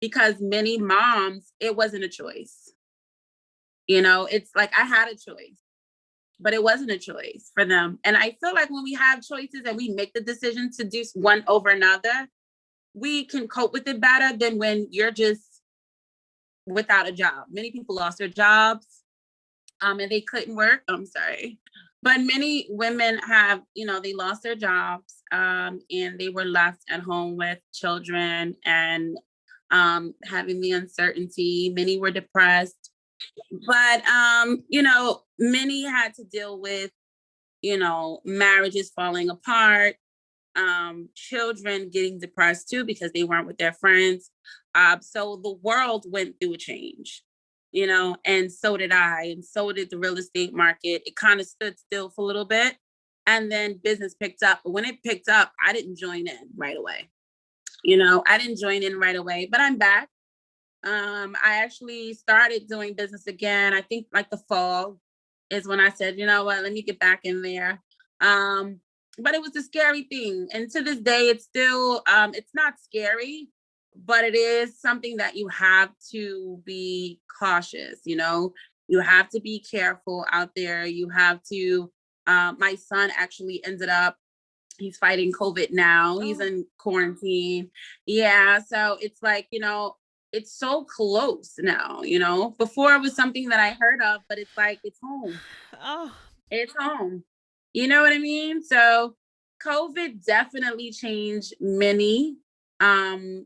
because many moms, it wasn't a choice. It's like I had a choice, but it wasn't a choice for them. And I feel like when we have choices and we make the decision to do one over another, we can cope with it better than when you're just without a job. Many people lost their jobs and they couldn't work. I'm sorry. But many women have, they lost their jobs and they were left at home with children and having the uncertainty. Many were depressed, but many had to deal with, marriages falling apart, children getting depressed too because they weren't with their friends. So the world went through a change, and so did I, and so did the real estate market. It kind of stood still for a little bit, and then business picked up. But when it picked up, I didn't join in right away. I didn't join in right away, but I'm back. I actually started doing business again. I think like the fall is when I said, you know what, let me get back in there. But it was a scary thing. And to this day, it's still, it's not scary, but it is something that you have to be cautious. You have to be careful out there. You have to, my son actually ended up, he's fighting COVID now. He's in quarantine. Yeah. So it's like, it's so close now, before it was something that I heard of, but it's like, it's home. Oh, It's home. You know what I mean? So COVID definitely changed many lives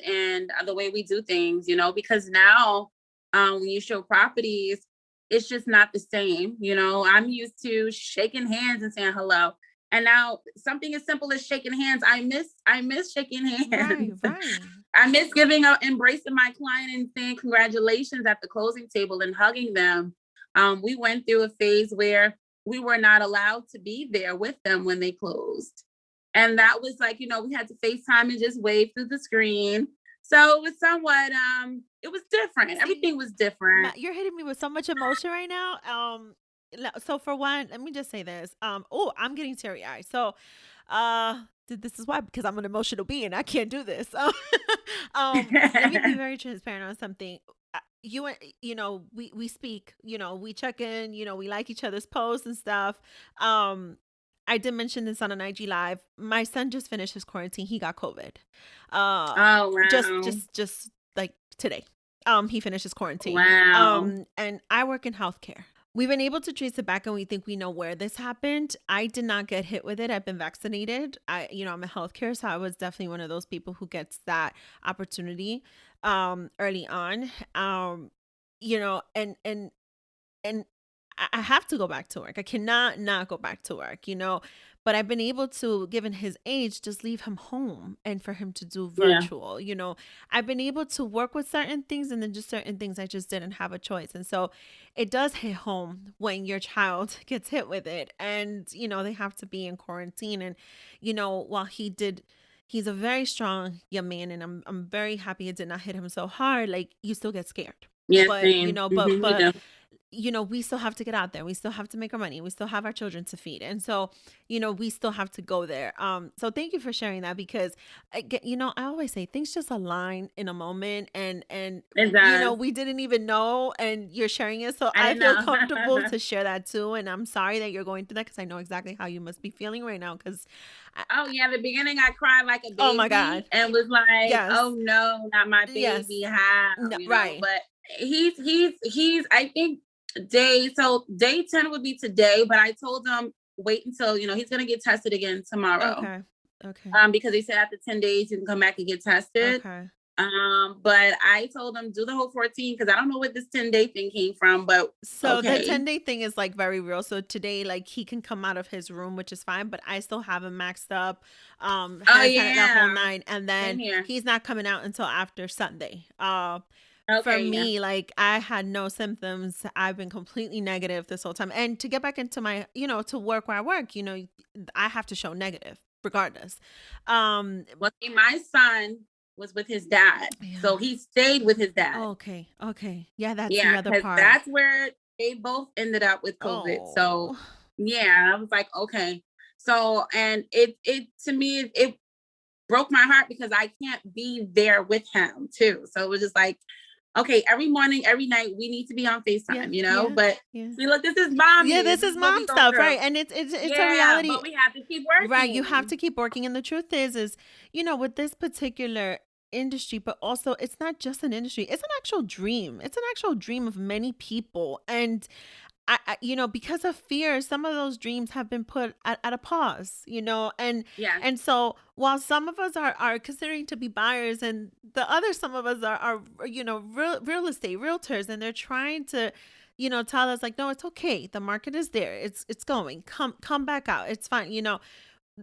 and the way we do things, because now when you show properties, it's just not the same. I'm used to shaking hands and saying hello. And now something as simple as shaking hands, I miss shaking hands. right. I miss embracing my client and saying congratulations at the closing table and hugging them. We went through a phase where we were not allowed to be there with them when they closed. And that was like, we had to FaceTime and just wave through the screen. So it was somewhat, it was different. See, Everything was different. You're hitting me with so much emotion right now. So for one, let me just say this. I'm getting teary eyed. So, this is why, because I'm an emotional being. I can't do this. Let me be very transparent on something. You and we speak. We check in. We like each other's posts and stuff. I did mention this on an IG live. My son just finished his quarantine. He got COVID. Oh, wow. Just like today. He finished his quarantine. Wow. And I work in healthcare. We've been able to trace it back and we think we know where this happened. I did not get hit with it. I've been vaccinated. I'm a healthcare, so I was definitely one of those people who gets that opportunity early on. And I have to go back to work. I cannot not go back to work, but I've been able to, given his age, just leave him home and for him to do Yeah. virtual. I've been able to work with certain things and then just certain things I just didn't have a choice. And so it does hit home when your child gets hit with it and, they have to be in quarantine. And, while he's a very strong young man and I'm very happy it did not hit him so hard. Like you still get scared. Yeah, But, same. but we still have to get out there. We still have to make our money. We still have our children to feed. And so, we still have to go there. So thank you for sharing that because, I always say things just align in a moment and It does. we didn't even know and you're sharing it. So I I didn't feel know. comfortable to share that too. And I'm sorry that you're going through that because I know exactly how you must be feeling right now because Oh yeah, the beginning I cried like a oh my God. baby and was like, Yes. "Oh no, not my Yes. baby!" How No, right. But he's. I think day 10 would be today, but I told him wait until he's gonna get tested again tomorrow. Okay. Okay. Because they said after 10 days you can come back and get tested. Okay. But I told him do the whole 14 because I don't know what this 10-day thing came from, but So the okay. 10-day thing is like very real. So today, like he can come out of his room, which is fine, but I still have him maxed up. Oh Has had it that whole yeah, night, and same then here. he's not coming out until after Sunday. For Okay, yeah, me, like I had no symptoms. I've been completely negative this whole time. And to get back into my, to work where I work, I have to show negative regardless. well, see, my son was with his dad, so Yeah. he stayed with his dad. Okay. Okay. Yeah, that's the Yeah, other because part. that's where they both ended up with COVID. So Oh. yeah, I was like, okay. So and it to me it broke my heart because I can't be there with him too. So it was just like, okay, every morning, every night, we need to be on Yeah. FaceTime, Yeah. But Yeah. see, look, this is Yeah, mommy. this This is is what we mom go stuff, through. right? And it's a Yeah, reality. but we have to keep Right, you have to working. keep working. And the truth is, with this particular industry, but also it's not just an industry, it's an actual dream. It's an actual dream of many people. And because of fear, some of those dreams have been put at a pause, Yes, and so while some of us are considering to be buyers, and the other some of us are real estate realtors, and they're trying to, tell us like, no, it's okay. The market is there. It's going. Come back out. It's fine.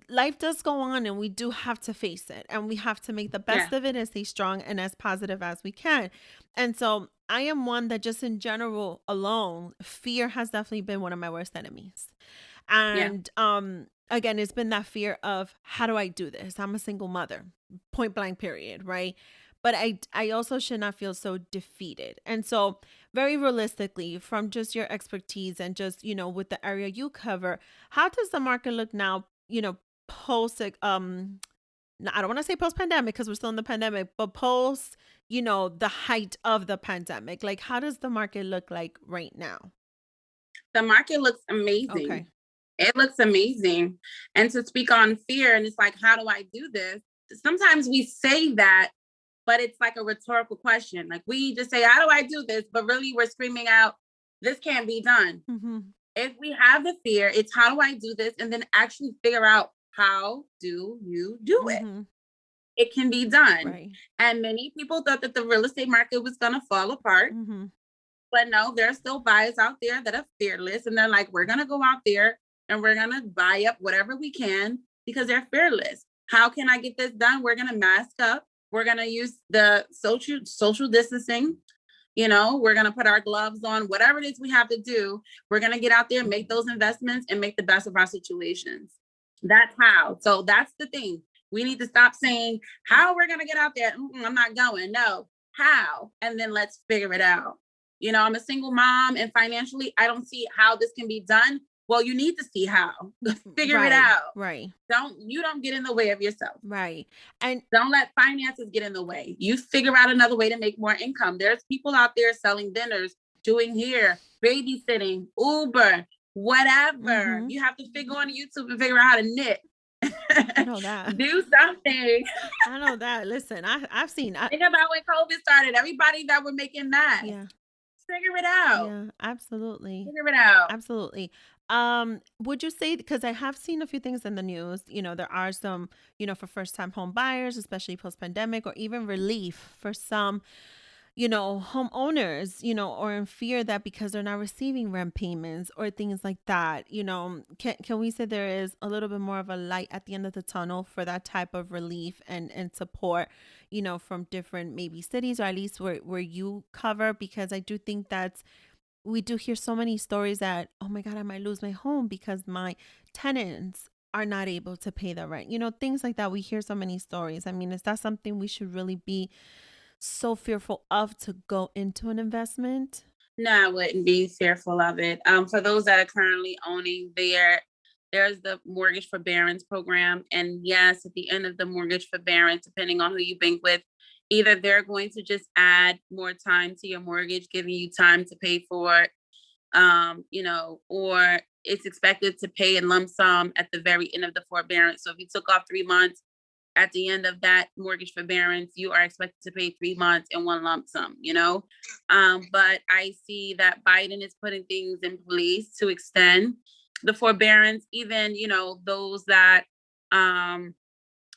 Life does go on, and we do have to face it, and we have to make the yes, best of it and stay strong and as positive as we can. And so I am one that, just in general alone, fear has definitely been one of my worst enemies. yeah, And again, it's been that fear of, how do I do this? I'm a single mother, point blank period, right? But I also should not feel so defeated. And so, very realistically, from just your expertise and just, with the area you cover, how does the market look now, post I don't want to say post pandemic, because we're still in the pandemic, but post, the height of the pandemic? Like, how does the market look like right now? the market looks amazing. Okay. It looks amazing. And to speak on fear, and it's like, how do I do this? Sometimes we say that, but it's like a rhetorical question. Like, we just say, how do I do this? But really, we're screaming out, this can't be done. Mm-hmm. If we have the fear, it's how do I do this? And then actually figure out, how do you do it? Mm-hmm. It can be done. Right. And many people thought that the real estate market was going to fall apart. Mm-hmm. But no, there's still buyers out there that are fearless, and they're like, we're going to go out there and we're going to buy up whatever we can because they're fearless. How can I get this done? We're going to mask up. We're going to use the social distancing. We're going to put our gloves on, whatever it is we have to do. We're going to get out there and make those investments and make the best of our situations. That's how. So that's the thing. We need to stop saying how we're going to get out there. I'm not going. No, how? And then let's figure it out. I'm a single mom, and financially, I don't see how this can be done. Well, you need to see how. Figure it Right. out. Right. Don't get in the way of yourself. Right. And Don't let finances get in the way. You figure out another way to make more income. There's people out there selling dinners, doing hair, babysitting, Uber, whatever. mm-hmm. You have to figure on YouTube and figure out how to knit. I know that. Do something. I know that. Listen, I've seen. Think about when COVID started. Everybody that were making masks. Yeah. Figure it out. Yeah. Absolutely. Figure it out. Absolutely. Would you say, because I have seen a few things in the news, there are some, for first time home buyers, especially post pandemic, or even relief for some, homeowners, or in fear that because they're not receiving rent payments or things like that, can we say there is a little bit more of a light at the end of the tunnel for that type of relief and support, from different maybe cities, or at least where you cover? Because I do think that's, we do hear so many stories that, oh my God, I might lose my home because my tenants are not able to pay the rent, things like that. We hear so many stories. I mean, is that something we should really be so fearful of to go into an investment? No, I wouldn't be fearful of it. For those that are currently owning, there's the mortgage forbearance program. And yes, at the end of the mortgage forbearance, depending on who you bank with, either they're going to just add more time to your mortgage, giving you time to pay for it, or it's expected to pay in lump sum at the very end of the forbearance. So if you took off 3 months, at the end of that mortgage forbearance, you are expected to pay 3 months in one lump sum. But I see that Biden is putting things in place to extend the forbearance, even, those that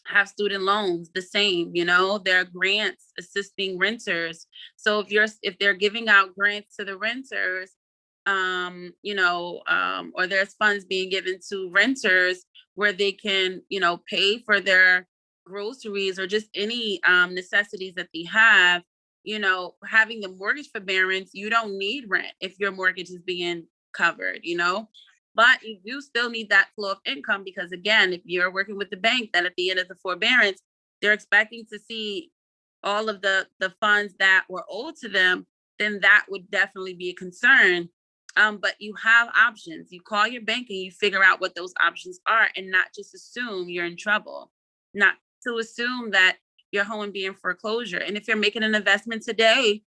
have student loans, the same, there are grants assisting renters. So if they're giving out grants to the renters, or there's funds being given to renters where they can, pay for their groceries or just any necessities that they have, having the mortgage forbearance, you don't need rent if your mortgage is being covered. But you do still need that flow of income, because again, if you're working with the bank, then at the end of the forbearance, they're expecting to see all of the funds that were owed to them, then that would definitely be a concern. But you have options. You call your bank and you figure out what those options are, and not just assume you're in trouble. Not to assume that your home would be in foreclosure. And if you're making an investment today,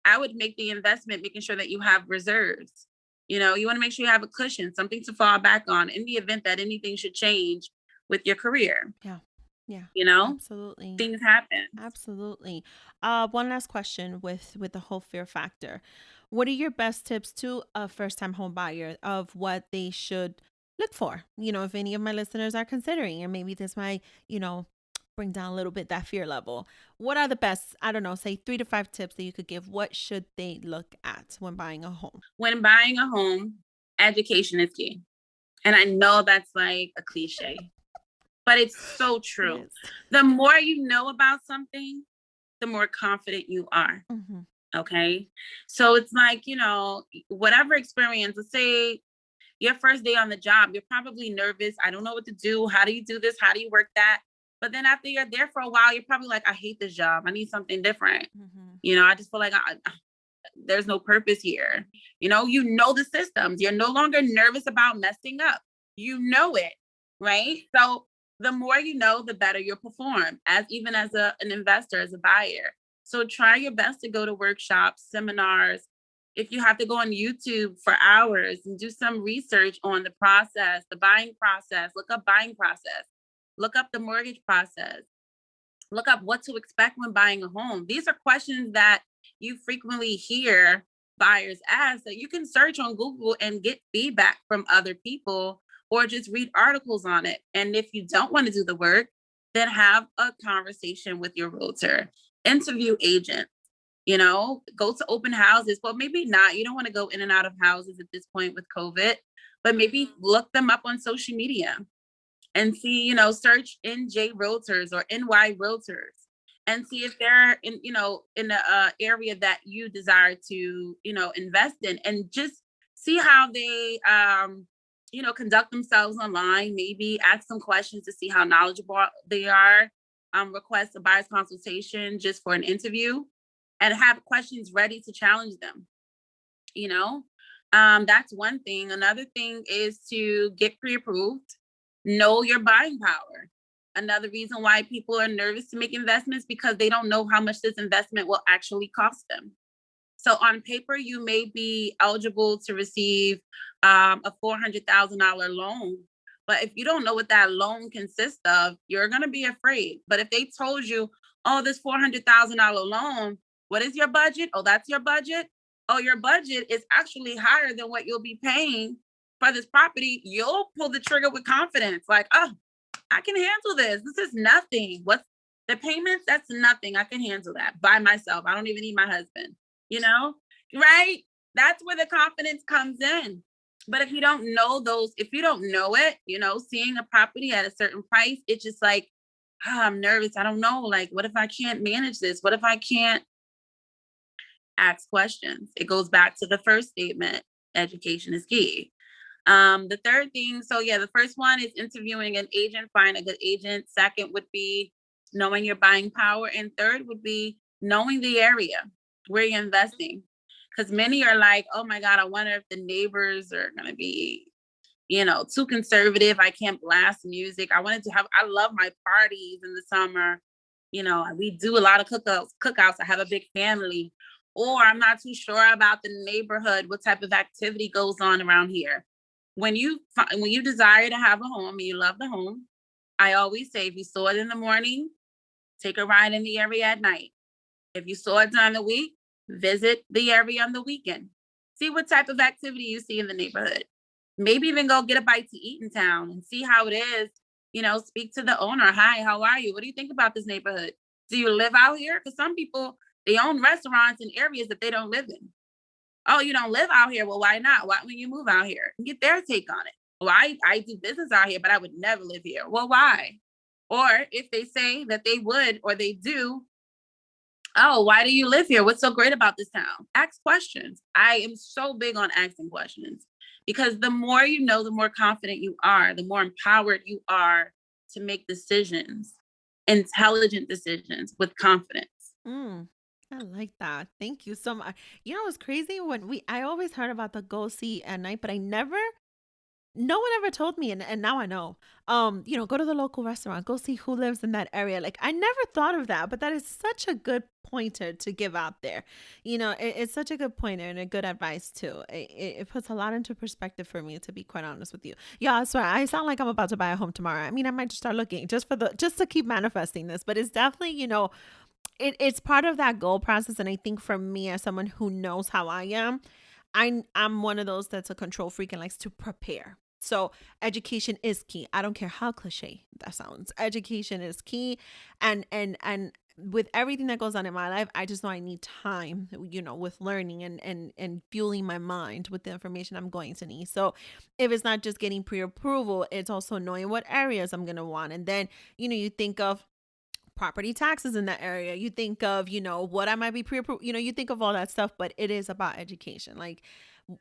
I would make the investment making sure that you have reserves. You want to make sure you have a cushion, something to fall back on in the event that anything should change with your career. Yeah. Yeah. You know, Absolutely. things happen. Absolutely. One last question with the whole fear factor. What are your best tips to a first time home buyer of what they should look for? If any of my listeners are considering, and maybe this might, bring down a little bit that fear level. What are the best, I don't know, say 3 to 5 tips that you could give? What should they look at when buying a home? When buying a home, education is key. And I know that's like a cliche, but it's so It true. is. The more you know about something, the more confident you are. Mm-hmm. Okay. So it's like, whatever experience, let's say your first day on the job, you're probably nervous. I don't know what to do. How do you do this? How do you work that? But then after you're there for a while, you're probably like, I hate this job. I need something different. Mm-hmm. I just feel like there's no purpose here. The systems. You're no longer nervous about messing up. You know it, right? So the more you know, the better you'll perform even as an investor, as a buyer. So try your best to go to workshops, seminars. If you have to go on YouTube for hours and do some research on the process, the buying process, look up buying process, look up the mortgage process, look up what to expect when buying a home. These are questions that you frequently hear buyers ask that you can search on Google and get feedback from other people or just read articles on it. And if you don't want to do the work, then have a conversation with your realtor, interview agents, go to open houses. Well, maybe not. You don't want to go in and out of houses at this point with COVID, but maybe look them up on social media and see, search NJ Realtors or NY Realtors and see if they're in the area that you desire to, invest in, and just see how they, conduct themselves online. Maybe ask some questions to see how knowledgeable they are. Request a buyer's consultation just for an interview and have questions ready to challenge them, you know? That's one thing. Another thing is to get pre-approved, know your buying power. Another reason why people are nervous to make investments because they don't know how much this investment will actually cost them. So on paper, you may be eligible to receive a $400,000 loan. But if you don't know what that loan consists of, you're going to be afraid. But if they told you, oh, this $400,000 loan, what is your budget? Oh, that's your budget. Oh, your budget is actually higher than what you'll be paying for this property. You'll pull the trigger with confidence. Like, oh, I can handle this. This is nothing. What's the payments? That's nothing. I can handle that by myself. I don't even need my husband, you know? Right? That's where the confidence comes in. But if you don't know it, seeing a property at a certain price, it's just like, I'm nervous. I don't know. Like, what if I can't manage this? What if I can't ask questions? It goes back to the first statement. Education is key. The third thing, so yeah, the first one is interviewing an agent, find a good agent. Second would be knowing your buying power. And third would be knowing the area where you're investing. Because many are like, oh my God, I wonder if the neighbors are going to be, too conservative. I can't blast music. I love my parties in the summer. We do a lot of cookouts. I have a big family. Or I'm not too sure about the neighborhood, what type of activity goes on around here. When you desire to have a home and you love the home, I always say if you saw it in the morning, take a ride in the area at night. If you saw it during the week, visit the area on the weekend. See what type of activity you see in the neighborhood. Maybe even go get a bite to eat in town and see how it is. Speak to the owner. Hi, how are you? What do you think about this neighborhood? Do you live out here? Because some people, they own restaurants in areas that they don't live in. Oh, you don't live out here. Well, why not? Why when you move out here? And get their take on it. Well, I do business out here, but I would never live here. Well, why? Or if they say that they would or they do, oh, why do you live here? What's so great about this town? Ask questions. I am so big on asking questions because the more you know, the more confident you are, the more empowered you are to make decisions, intelligent decisions with confidence. Mm, I like that. Thank you so much. It's crazy when I always heard about the go see at night, but I never no one ever told me, and now I know. Go to the local restaurant, go see who lives in that area. Like, I never thought of that, but that is such a good pointer to give out there. It's such a good pointer and a good advice too. It puts a lot into perspective for me, to be quite honest with you. Yeah, I swear, I sound like I'm about to buy a home tomorrow. I mean, I might just start looking just to keep manifesting this, but it's definitely, it's part of that goal process. And I think for me, as someone who knows how I am, I'm one of those that's a control freak and likes to prepare. So education is key. I don't care how cliche that sounds. Education is key, and with everything that goes on in my life, I just know I need time, with learning and fueling my mind with the information I'm going to need. So if it's not just getting pre-approval, it's also knowing what areas I'm gonna want, and then you think of property taxes in that area. You think of, what I might be pre-approved. You think of all that stuff, but it is about education. Like,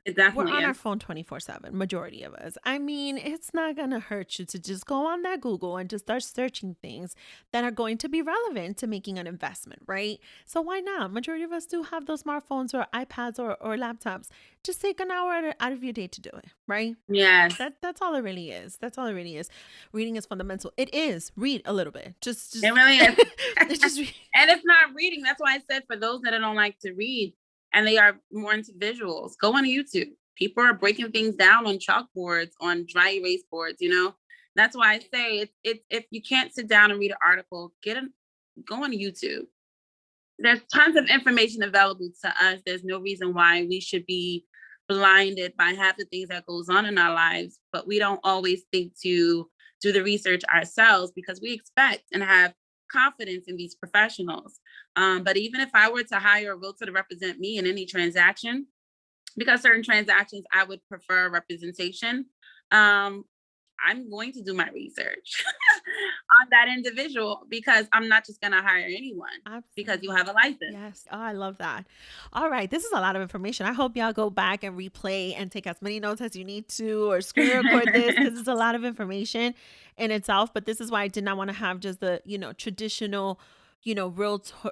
It we're definitely on our is. phone 24/7, majority of us. I mean, it's not going to hurt you to just go on that Google and just start searching things that are going to be relevant to making an investment, right? So why not? Majority of us do have those smartphones or iPads or laptops. Just take an hour out of your day to do it, right? Yes. That's all it really is. That's all it really is. Reading is fundamental. It is. Read a little bit. It Just really is. it's just And it's not reading. That's why I said for those that don't like to read and they are more into visuals, go on YouTube. People are breaking things down on chalkboards, on dry erase boards. That's why I say it's if you can't sit down and read an article, go on YouTube. There's tons of information available to us. There's no reason why we should be blinded by half the things that goes on in our lives, but we don't always think to do the research ourselves because we expect and have confidence in these professionals. But even if I were to hire a realtor to represent me in any transaction, because certain transactions I would prefer representation, um, I'm going to do my research on that individual because I'm not just going to hire anyone because you have a absolutely. license. Yes. Oh, I love that. All right. This is a lot of information. I hope y'all go back and replay and take as many notes as you need to, or screen record this, because it's a lot of information in itself. But this is why I did not want to have just the, traditional,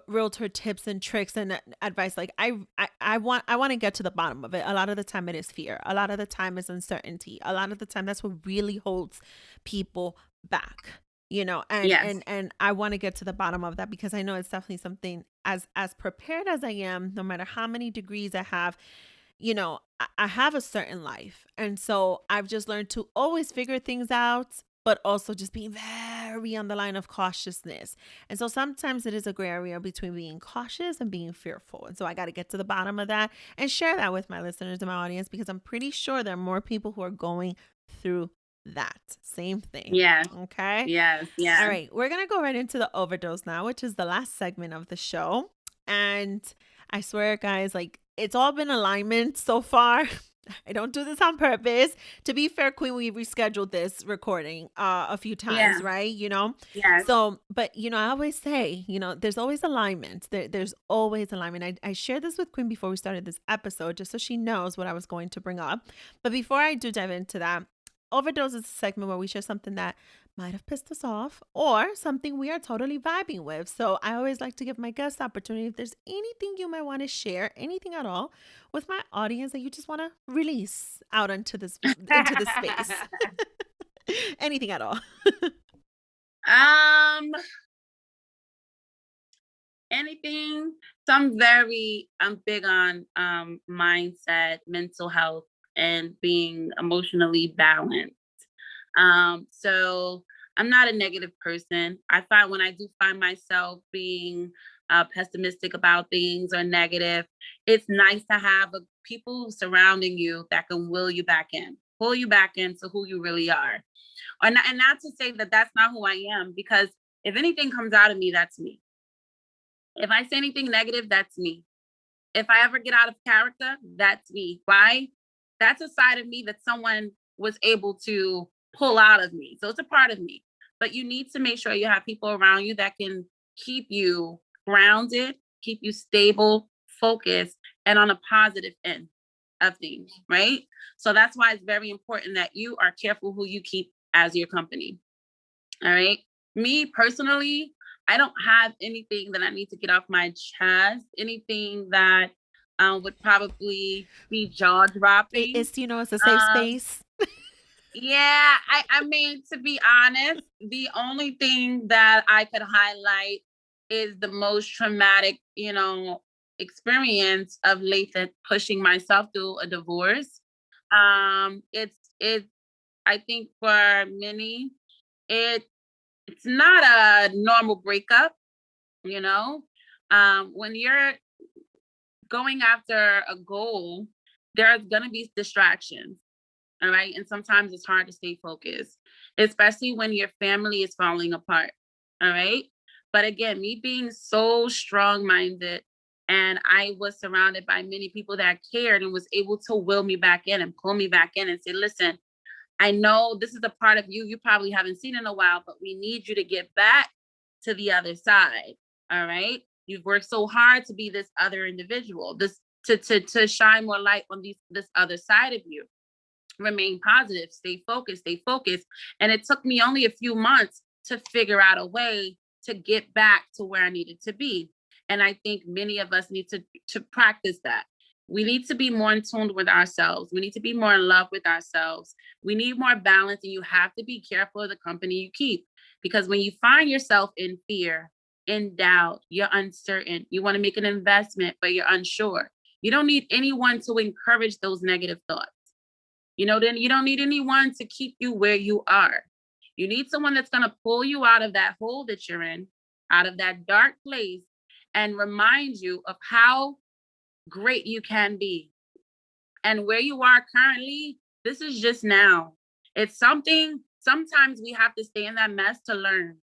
realtor tips and tricks and advice. Like, I want to get to the bottom of it. A lot of the time it is fear. A lot of the time it's uncertainty. A lot of the time that's what really holds people back. and Yes. and and I want to get to the bottom of that, because I know it's definitely something, as prepared as I am, no matter how many degrees I have, I have a certain life. And so I've just learned to always figure things out, but also just being very on the line of cautiousness. And so sometimes it is a gray area between being cautious and being fearful. And so I got to get to the bottom of that and share that with my listeners and my audience, because I'm pretty sure there are more people who are going through that same thing. Yes. Okay. Yes. All Yes. right. We're going to go right into the overdose now, which is the last segment of the show. And I swear, guys, like, it's all been alignment so far. I don't do this on purpose. To be fair, Queen, we rescheduled this recording a few times, Yeah. right? Yes. So, but I always say, there's always alignment. There's always alignment. I shared this with Queen before we started this episode, just so she knows what I was going to bring up. But before I do dive into that, Overdose is a segment where we share something that might have pissed us off or something we are totally vibing with. So I always like to give my guests the opportunity, if there's anything you might want to share, anything at all, with my audience that you just want to release out into the space. Anything at all. um, anything. So I'm big on mindset, mental health, and being emotionally balanced. So I'm not a negative person. I find when I do find myself being pessimistic about things or negative, it's nice to have people surrounding you that can will you back in, pull you back into who you really are. And not to say that that's not who I am, because if anything comes out of me, that's me. If I say anything negative, that's me. If I ever get out of character, that's me. Why? That's a side of me that someone was able to pull out of me. So it's a part of me. But you need to make sure you have people around you that can keep you grounded, keep you stable, focused, and on a positive end of things, right? So that's why it's very important that you are careful who you keep as your company. All right. Me personally, I don't have anything that I need to get off my chest, anything that would probably be jaw dropping. It's a safe Um, space. Yeah, I mean, to be honest, the only thing that I could highlight is the most traumatic, experience of Lathan pushing myself through a divorce. It's I think for many, it it's not a normal breakup, you know. When you're going after a goal, there's gonna be distractions. All right. And sometimes it's hard to stay focused, especially when your family is falling apart. All right. But again, me being so strong minded, and I was surrounded by many people that cared and was able to will me back in and pull me back in and say, listen, I know this is a part of you probably haven't seen in a while, but we need you to get back to the other side. All right. You've worked so hard to be this other individual, this to shine more light on this other side of you. Remain positive, stay focused. And it took me only a few months to figure out a way to get back to where I needed to be. And I think many of us need to practice that. We need to be more in tune with ourselves. We need to be more in love with ourselves. We need more balance, and you have to be careful of the company you keep. Because when you find yourself in fear, in doubt, you're uncertain, you want to make an investment, but you're unsure. You don't need anyone to encourage those negative thoughts. Then you don't need anyone to keep you where you are. You need someone that's going to pull you out of that hole that you're in, out of that dark place, and remind you of how great you can be. And where you are currently, this is just now. It's something, sometimes we have to stay in that mess to learn.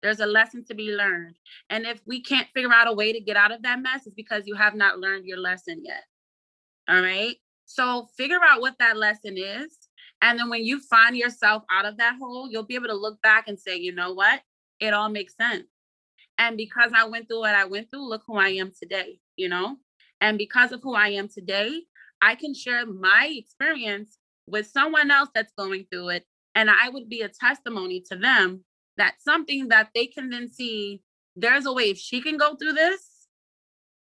There's a lesson to be learned. And if we can't figure out a way to get out of that mess, it's because you have not learned your lesson yet. All right. So figure out what that lesson is. And then when you find yourself out of that hole, you'll be able to look back and say, you know what? It all makes sense. And because I went through what I went through, look who I am today. And because of who I am today, I can share my experience with someone else that's going through it. And I would be a testimony to them that something that they can then see there's a way. If she can go through this,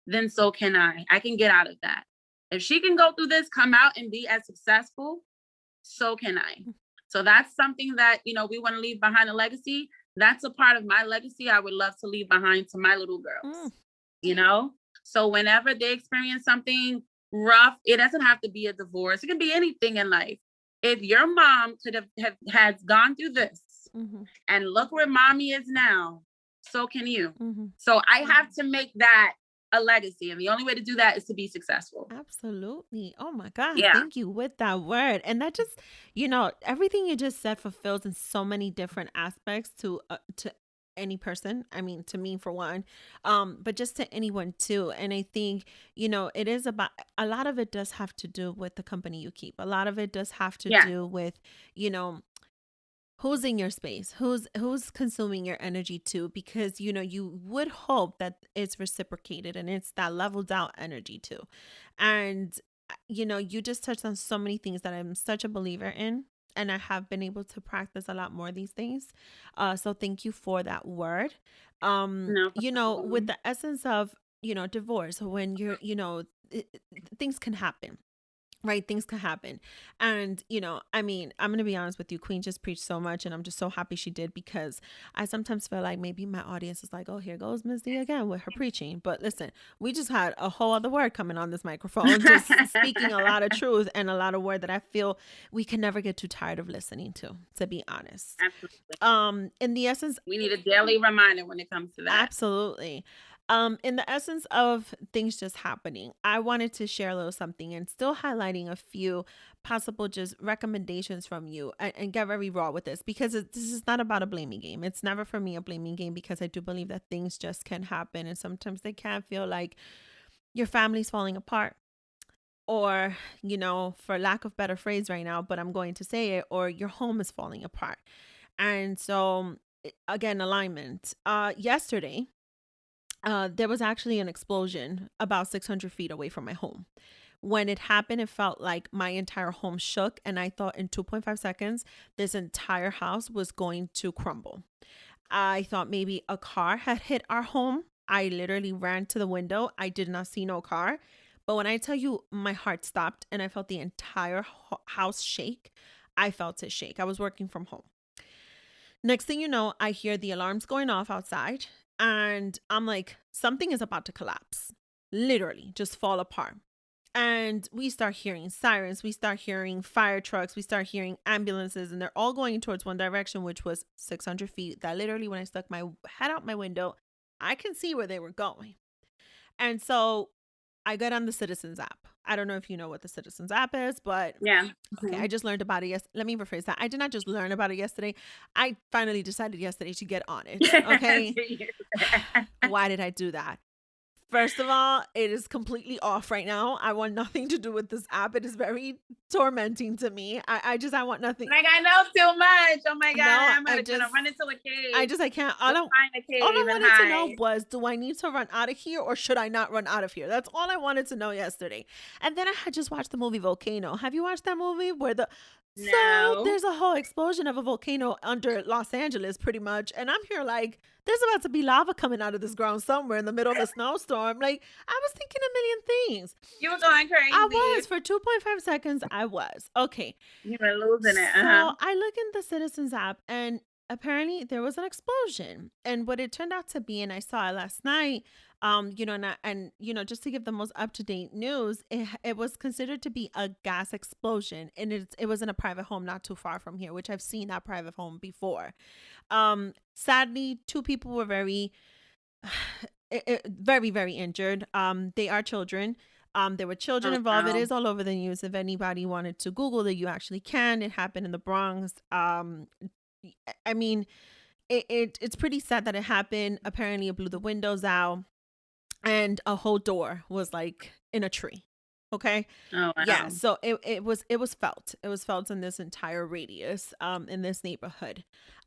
then so can I. I can get out of that. If she can go through this, come out and be as successful, so can I. So that's something that, we want to leave behind a legacy. That's a part of my legacy I would love to leave behind to my little girls, Mm, you know? So whenever they experience something rough, it doesn't have to be a divorce. It can be anything in life. If your mom could have has gone through this mhm, and look where mommy is now, so can you. mhm. So I have to make that a legacy. And the only way to do that is to be successful. Absolutely. Oh my God. Yeah. Thank you with that word. And that just, everything you just said fulfills in so many different aspects to any person. I mean, to me for one, but just to anyone too. And I think, it is about a lot of it does have to do with the company you keep. A lot of it does have to Yeah. do with, you know, who's in your space, who's consuming your energy too, because you would hope that it's reciprocated and it's that leveled out energy too. And you just touched on so many things that I'm such a believer in, and I have been able to practice a lot more these days. So thank you for that word. No With problem. the essence of divorce, when you're things can happen, right? Things can happen. And, I mean, I'm going to be honest with you. Queen just preached so much, and I'm just so happy she did, because I sometimes feel like maybe my audience is like, oh, here goes Miss D again with her preaching. But listen, we just had a whole other word coming on this microphone, just speaking a lot of truth and a lot of word that I feel we can never get too tired of listening to be honest. Absolutely. In the essence, We need a daily reminder when it comes to that. absolutely. In the essence of things just happening, I wanted to share a little something and still highlighting a few possible just recommendations from you, and get very raw with this, because this is not about a blaming game. It's never for me a blaming game, because I do believe that things just can happen, and sometimes they can feel like your family's falling apart, or, for lack of better phrase right now, but I'm going to say it, or your home is falling apart. And so, again, alignment. Yesterday, there was actually an explosion about 600 feet away from my home. When it happened, it felt like my entire home shook, and I thought in 2.5 seconds, this entire house was going to crumble. I thought maybe a car had hit our home. I literally ran to the window. I did not see no car. But when I tell you, my heart stopped and I felt the entire house shake. I felt it shake. I was working from home. Next thing you know, I hear the alarms going off outside, and I'm like, something is about to collapse. Literally, just fall apart. And we start hearing sirens, we start hearing fire trucks, we start hearing ambulances, and they're all going towards one direction, which was 600 feet. That literally, when I stuck my head out my window, I can see where they were going. And so I got on the Citizens app. I don't know if you know what the Citizens app is, but Yeah. okay, I just learned about it. Yes, let me rephrase that. I did not just learn about it yesterday. I finally decided yesterday to get on it. Okay. Why did I do that? First of all, it is completely off right now. I want nothing to do with this app. It is very tormenting to me. I want nothing. Like, I know too much. Oh my God, No, I'm gonna run into a cave. I can't. Go find a All I cave and wanted to know hide. was, do I need to run out of here or should I not run out of here? That's all I wanted to know yesterday. And then I had just watched the movie Volcano. Have you watched that movie where so No. there's a whole explosion of a volcano under Los Angeles pretty much. And I'm here like, there's about to be lava coming out of this ground somewhere in the middle of a snowstorm. Like, I was thinking a million things. You were going I crazy. was for 2.5 seconds. I was. Okay. You were losing it. So I look in the Citizens app, and apparently there was an explosion. And what it turned out to be, and I saw it last night, just to give the most up to date news, it was considered to be a gas explosion, and it was in a private home not too far from here, which I've seen that private home before. Sadly, two people were very, very, very injured. They are children. There were children Oh involved. It no. is all over the news. If anybody wanted to Google it, you actually can. It happened in the Bronx. I mean, it's pretty sad that it happened. Apparently, it blew the windows out, and a whole door was like in a tree. Okay. Oh Yeah. wow. So it was felt. It was felt in this entire radius, in this neighborhood.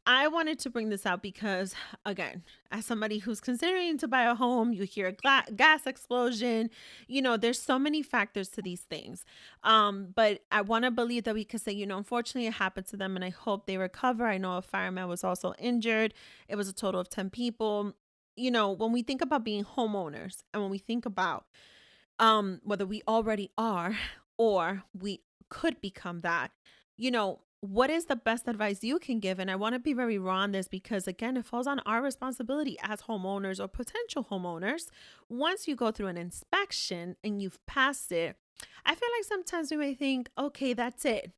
I wanted to bring this out because, again, as somebody who's considering to buy a home, you hear a gas explosion. There's so many factors to these things. But I want to believe that we could say, unfortunately, it happened to them, and I hope they recover. I know a fireman was also injured. It was a total of 10 people. When we think about being homeowners, and when we think about whether we already are or we could become that, what is the best advice you can give? And I want to be very raw on this because, again, it falls on our responsibility as homeowners or potential homeowners. Once you go through an inspection and you've passed it, I feel like sometimes we may think, okay, that's it.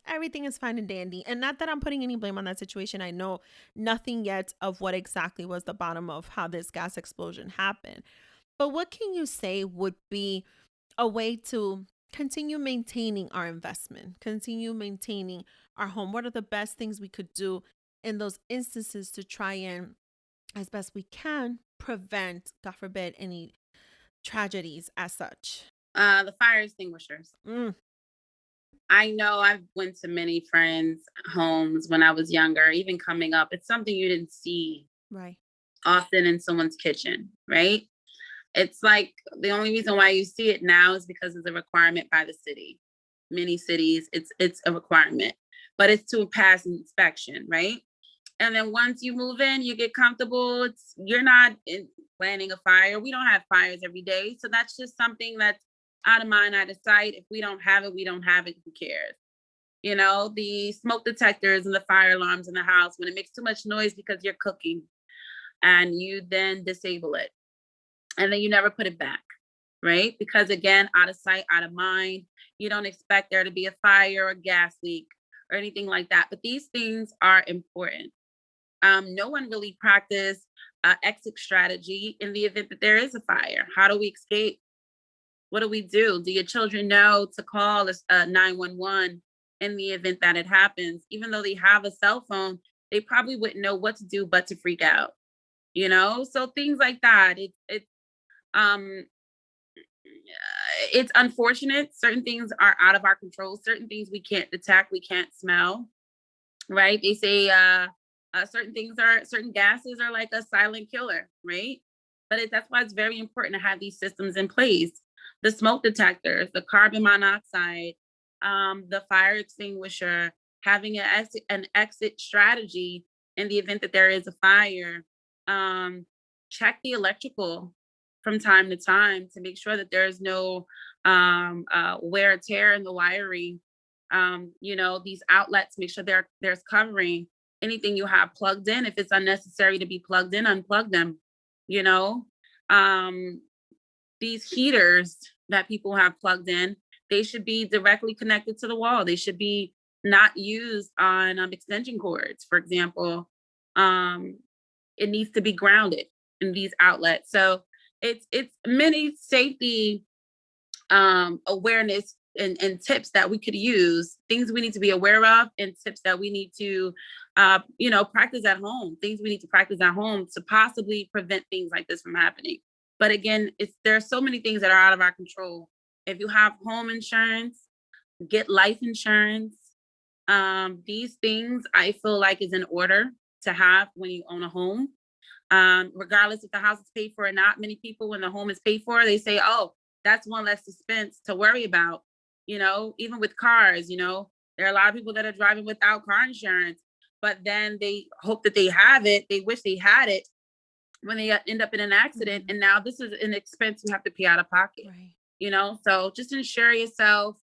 Everything is fine and dandy. And not that I'm putting any blame on that situation. I know nothing yet of what exactly was the bottom of how this gas explosion happened. But what can you say would be a way to continue maintaining our investment, continue maintaining our home? What are the best things we could do in those instances to try and, as best we can, prevent, God forbid, any tragedies as such? The fire extinguishers. Mm, I know I've went to many friends' homes when I was younger, even coming up. It's something you didn't see right. often in someone's kitchen, right? It's like the only reason why you see it now is because it's a requirement by the city. Many cities, it's a requirement, but it's to pass inspection, right? And then once you move in, you get comfortable. You're not planning a fire. We don't have fires every day, so that's just something that's out of mind, out of sight. If we don't have it, we don't have it. Who cares? The smoke detectors and the fire alarms in the house, when it makes too much noise because you're cooking, and you then disable it, and then you never put it back, right? Because again, out of sight, out of mind. You don't expect there to be a fire or a gas leak or anything like that. But these things are important. No one really practiced exit strategy in the event that there is a fire. How do we escape? What do we do? Do your children know to call 911 in the event that it happens? Even though they have a cell phone, they probably wouldn't know what to do but to freak out. So things like that. Um it's unfortunate. Certain things are out of our control. Certain things we can't detect, we can't smell, right? They say certain gases are like a silent killer, right? But that's why it's very important to have these systems in place. The smoke detectors, the carbon monoxide, the fire extinguisher, having an exit strategy in the event that there is a fire. Check the electrical from time to time to make sure that there's no wear or tear in the wiring. These outlets, make sure there's covering anything you have plugged in. If it's unnecessary to be plugged in, unplug them. You know, um, these heaters that people have plugged in, they should be directly connected to the wall. They should be not used on extension cords, for example. Um, it needs to be grounded in these outlets. So it's many safety awareness and tips that we could use, things we need to be aware of, and tips that we need to, practice at home, things we need to practice at home to possibly prevent things like this from happening. But again, there are so many things that are out of our control. If you have home insurance, get life insurance. These things I feel like is in order to have when you own a home. Regardless if the house is paid for or not, many people, when the home is paid for, they say, oh, that's one less expense to worry about. Even with cars, there are a lot of people that are driving without car insurance, but then they hope that they have it. They wish they had it when they end up in an accident. Mhm. And now this is an expense you have to pay out of pocket. Right. So just insure yourself,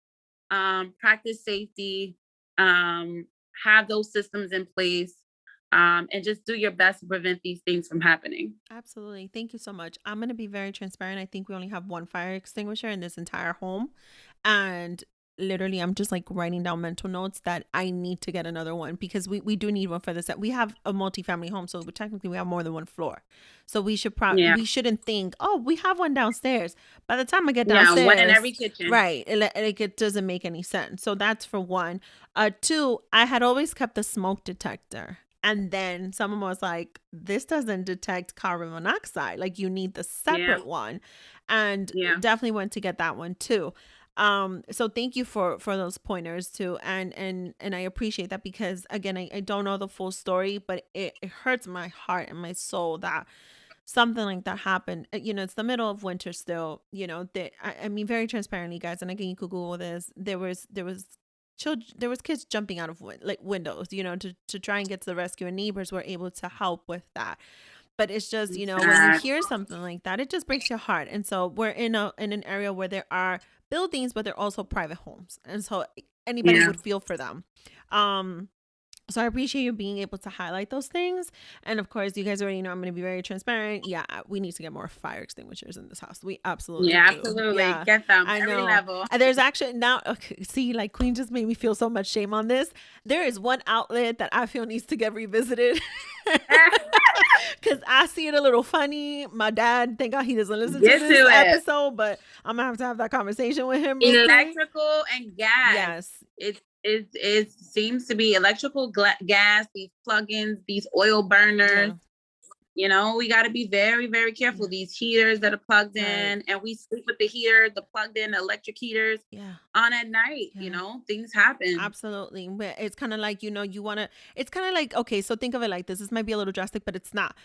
practice safety, have those systems in place, and just do your best to prevent these things from happening. Absolutely. Thank you so much. I'm going to be very transparent. I think we only have one fire extinguisher in this entire home. And literally, I'm just like writing down mental notes that I need to get another one because we do need one for this. We have a multi-family home. So technically, we have more than one floor. So Yeah. we shouldn't think, oh, we have one downstairs. By the time I get Yeah. One in downstairs, every kitchen. right, it doesn't make any sense. So that's for one. Two, I had always kept the smoke detector. And then someone was like, this doesn't detect carbon monoxide. Like you need the Yeah. separate one. And Yeah. definitely went to get that one too. So thank you for those pointers too. And I appreciate that because again, I don't know the full story, but it hurts my heart and my soul that something like that happened. It's the middle of winter still. I mean, very transparently, guys, and again, you could Google this. There was children, there was kids jumping out of like windows, to try and get to the rescue, and neighbors were able to help with that. But it's just, when you Sad. hear something like that, it just breaks your heart. And so we're in an area where there are buildings, but they're also private homes, and so anybody Yeah. would feel for them. Um, so I appreciate you being able to highlight those things. And of course, you guys already know I'm going to be very transparent. Yeah, we need to get more fire extinguishers in this house. We absolutely Yeah. do. Absolutely. Yeah, Get them I every know. level. And there's actually now, okay, see, like Queen just made me feel so much shame on this. There is one outlet that I feel needs to get revisited. Because I see it a little funny. My dad, thank God he doesn't listen to Get to this it. episode, but I'm going to have that conversation with him real quick. Electrical and gas. Yes. It seems to be electrical gas, these plugins, these oil burners. Yeah. We got to be very, very careful. Yeah. These heaters that are plugged Right. in, and we sleep with the heater, the plugged in electric heaters Yeah. on at night. Yeah. Things happen. Absolutely. But it's kind of like, you want to, it's kind of like, okay, so think of it like this. This might be a little drastic, but it's not.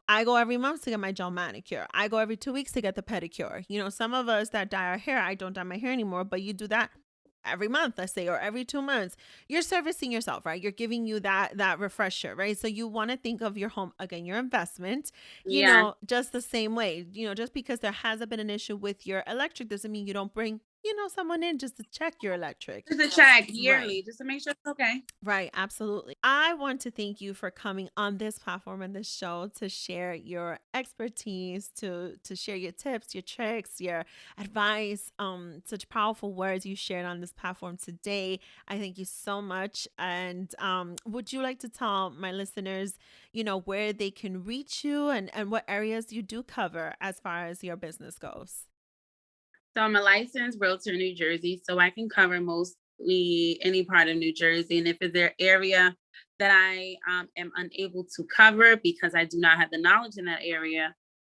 I go every month to get my gel manicure. I go every 2 weeks to get the pedicure. Some of us that dye our hair, I don't dye my hair anymore, but you do that every month, let's say, or every 2 months. You're servicing yourself, right? You're giving you that refresher, right? So you want to think of your home, again, your investment, Yeah. just the same way. Just because there hasn't been an issue with your electric doesn't mean you don't bring someone in just to check your electric. Just a check Right. yearly, just to make sure it's okay. Right, absolutely. I want to thank you for coming on this platform and this show to share your expertise, to share your tips, your tricks, your advice, such powerful words you shared on this platform today. I thank you so much. And would you like to tell my listeners, where they can reach you and what areas you do cover as far as your business goes? So I'm a licensed realtor in New Jersey, so I can cover mostly any part of New Jersey. And if there an area that I am unable to cover because I do not have the knowledge in that area,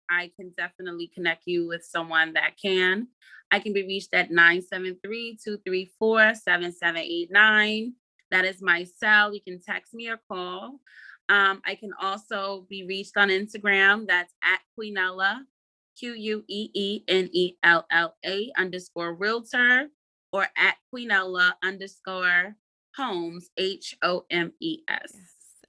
I can definitely connect you with someone that can. I can be reached at 973-234-7789. That is my cell. You can text me or call. I can also be reached on Instagram. That's at QueenElla, QueenElla_realtor, or at QueenElla_homes, HOMES. Yes.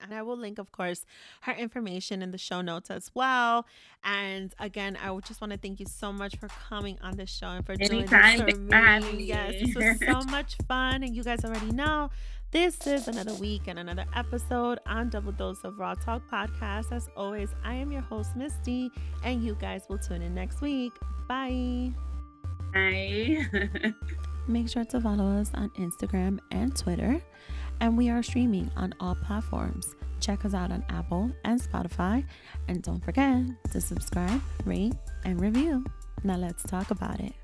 And I will link, of course, her information in the show notes as well. And again, I would just want to thank you so much for coming on the show and for doing this Anytime. for Thanks for having me. me. Yes, this was so much fun. And you guys already know this is another week and another episode on Double Dose of Raw Talk podcast. As always, I am your host, Misty, and you guys will tune in next week. Bye. Bye. Make sure to follow us on Instagram and Twitter. And we are streaming on all platforms. Check us out on Apple and Spotify. And don't forget to subscribe, rate, and review. Now let's talk about it.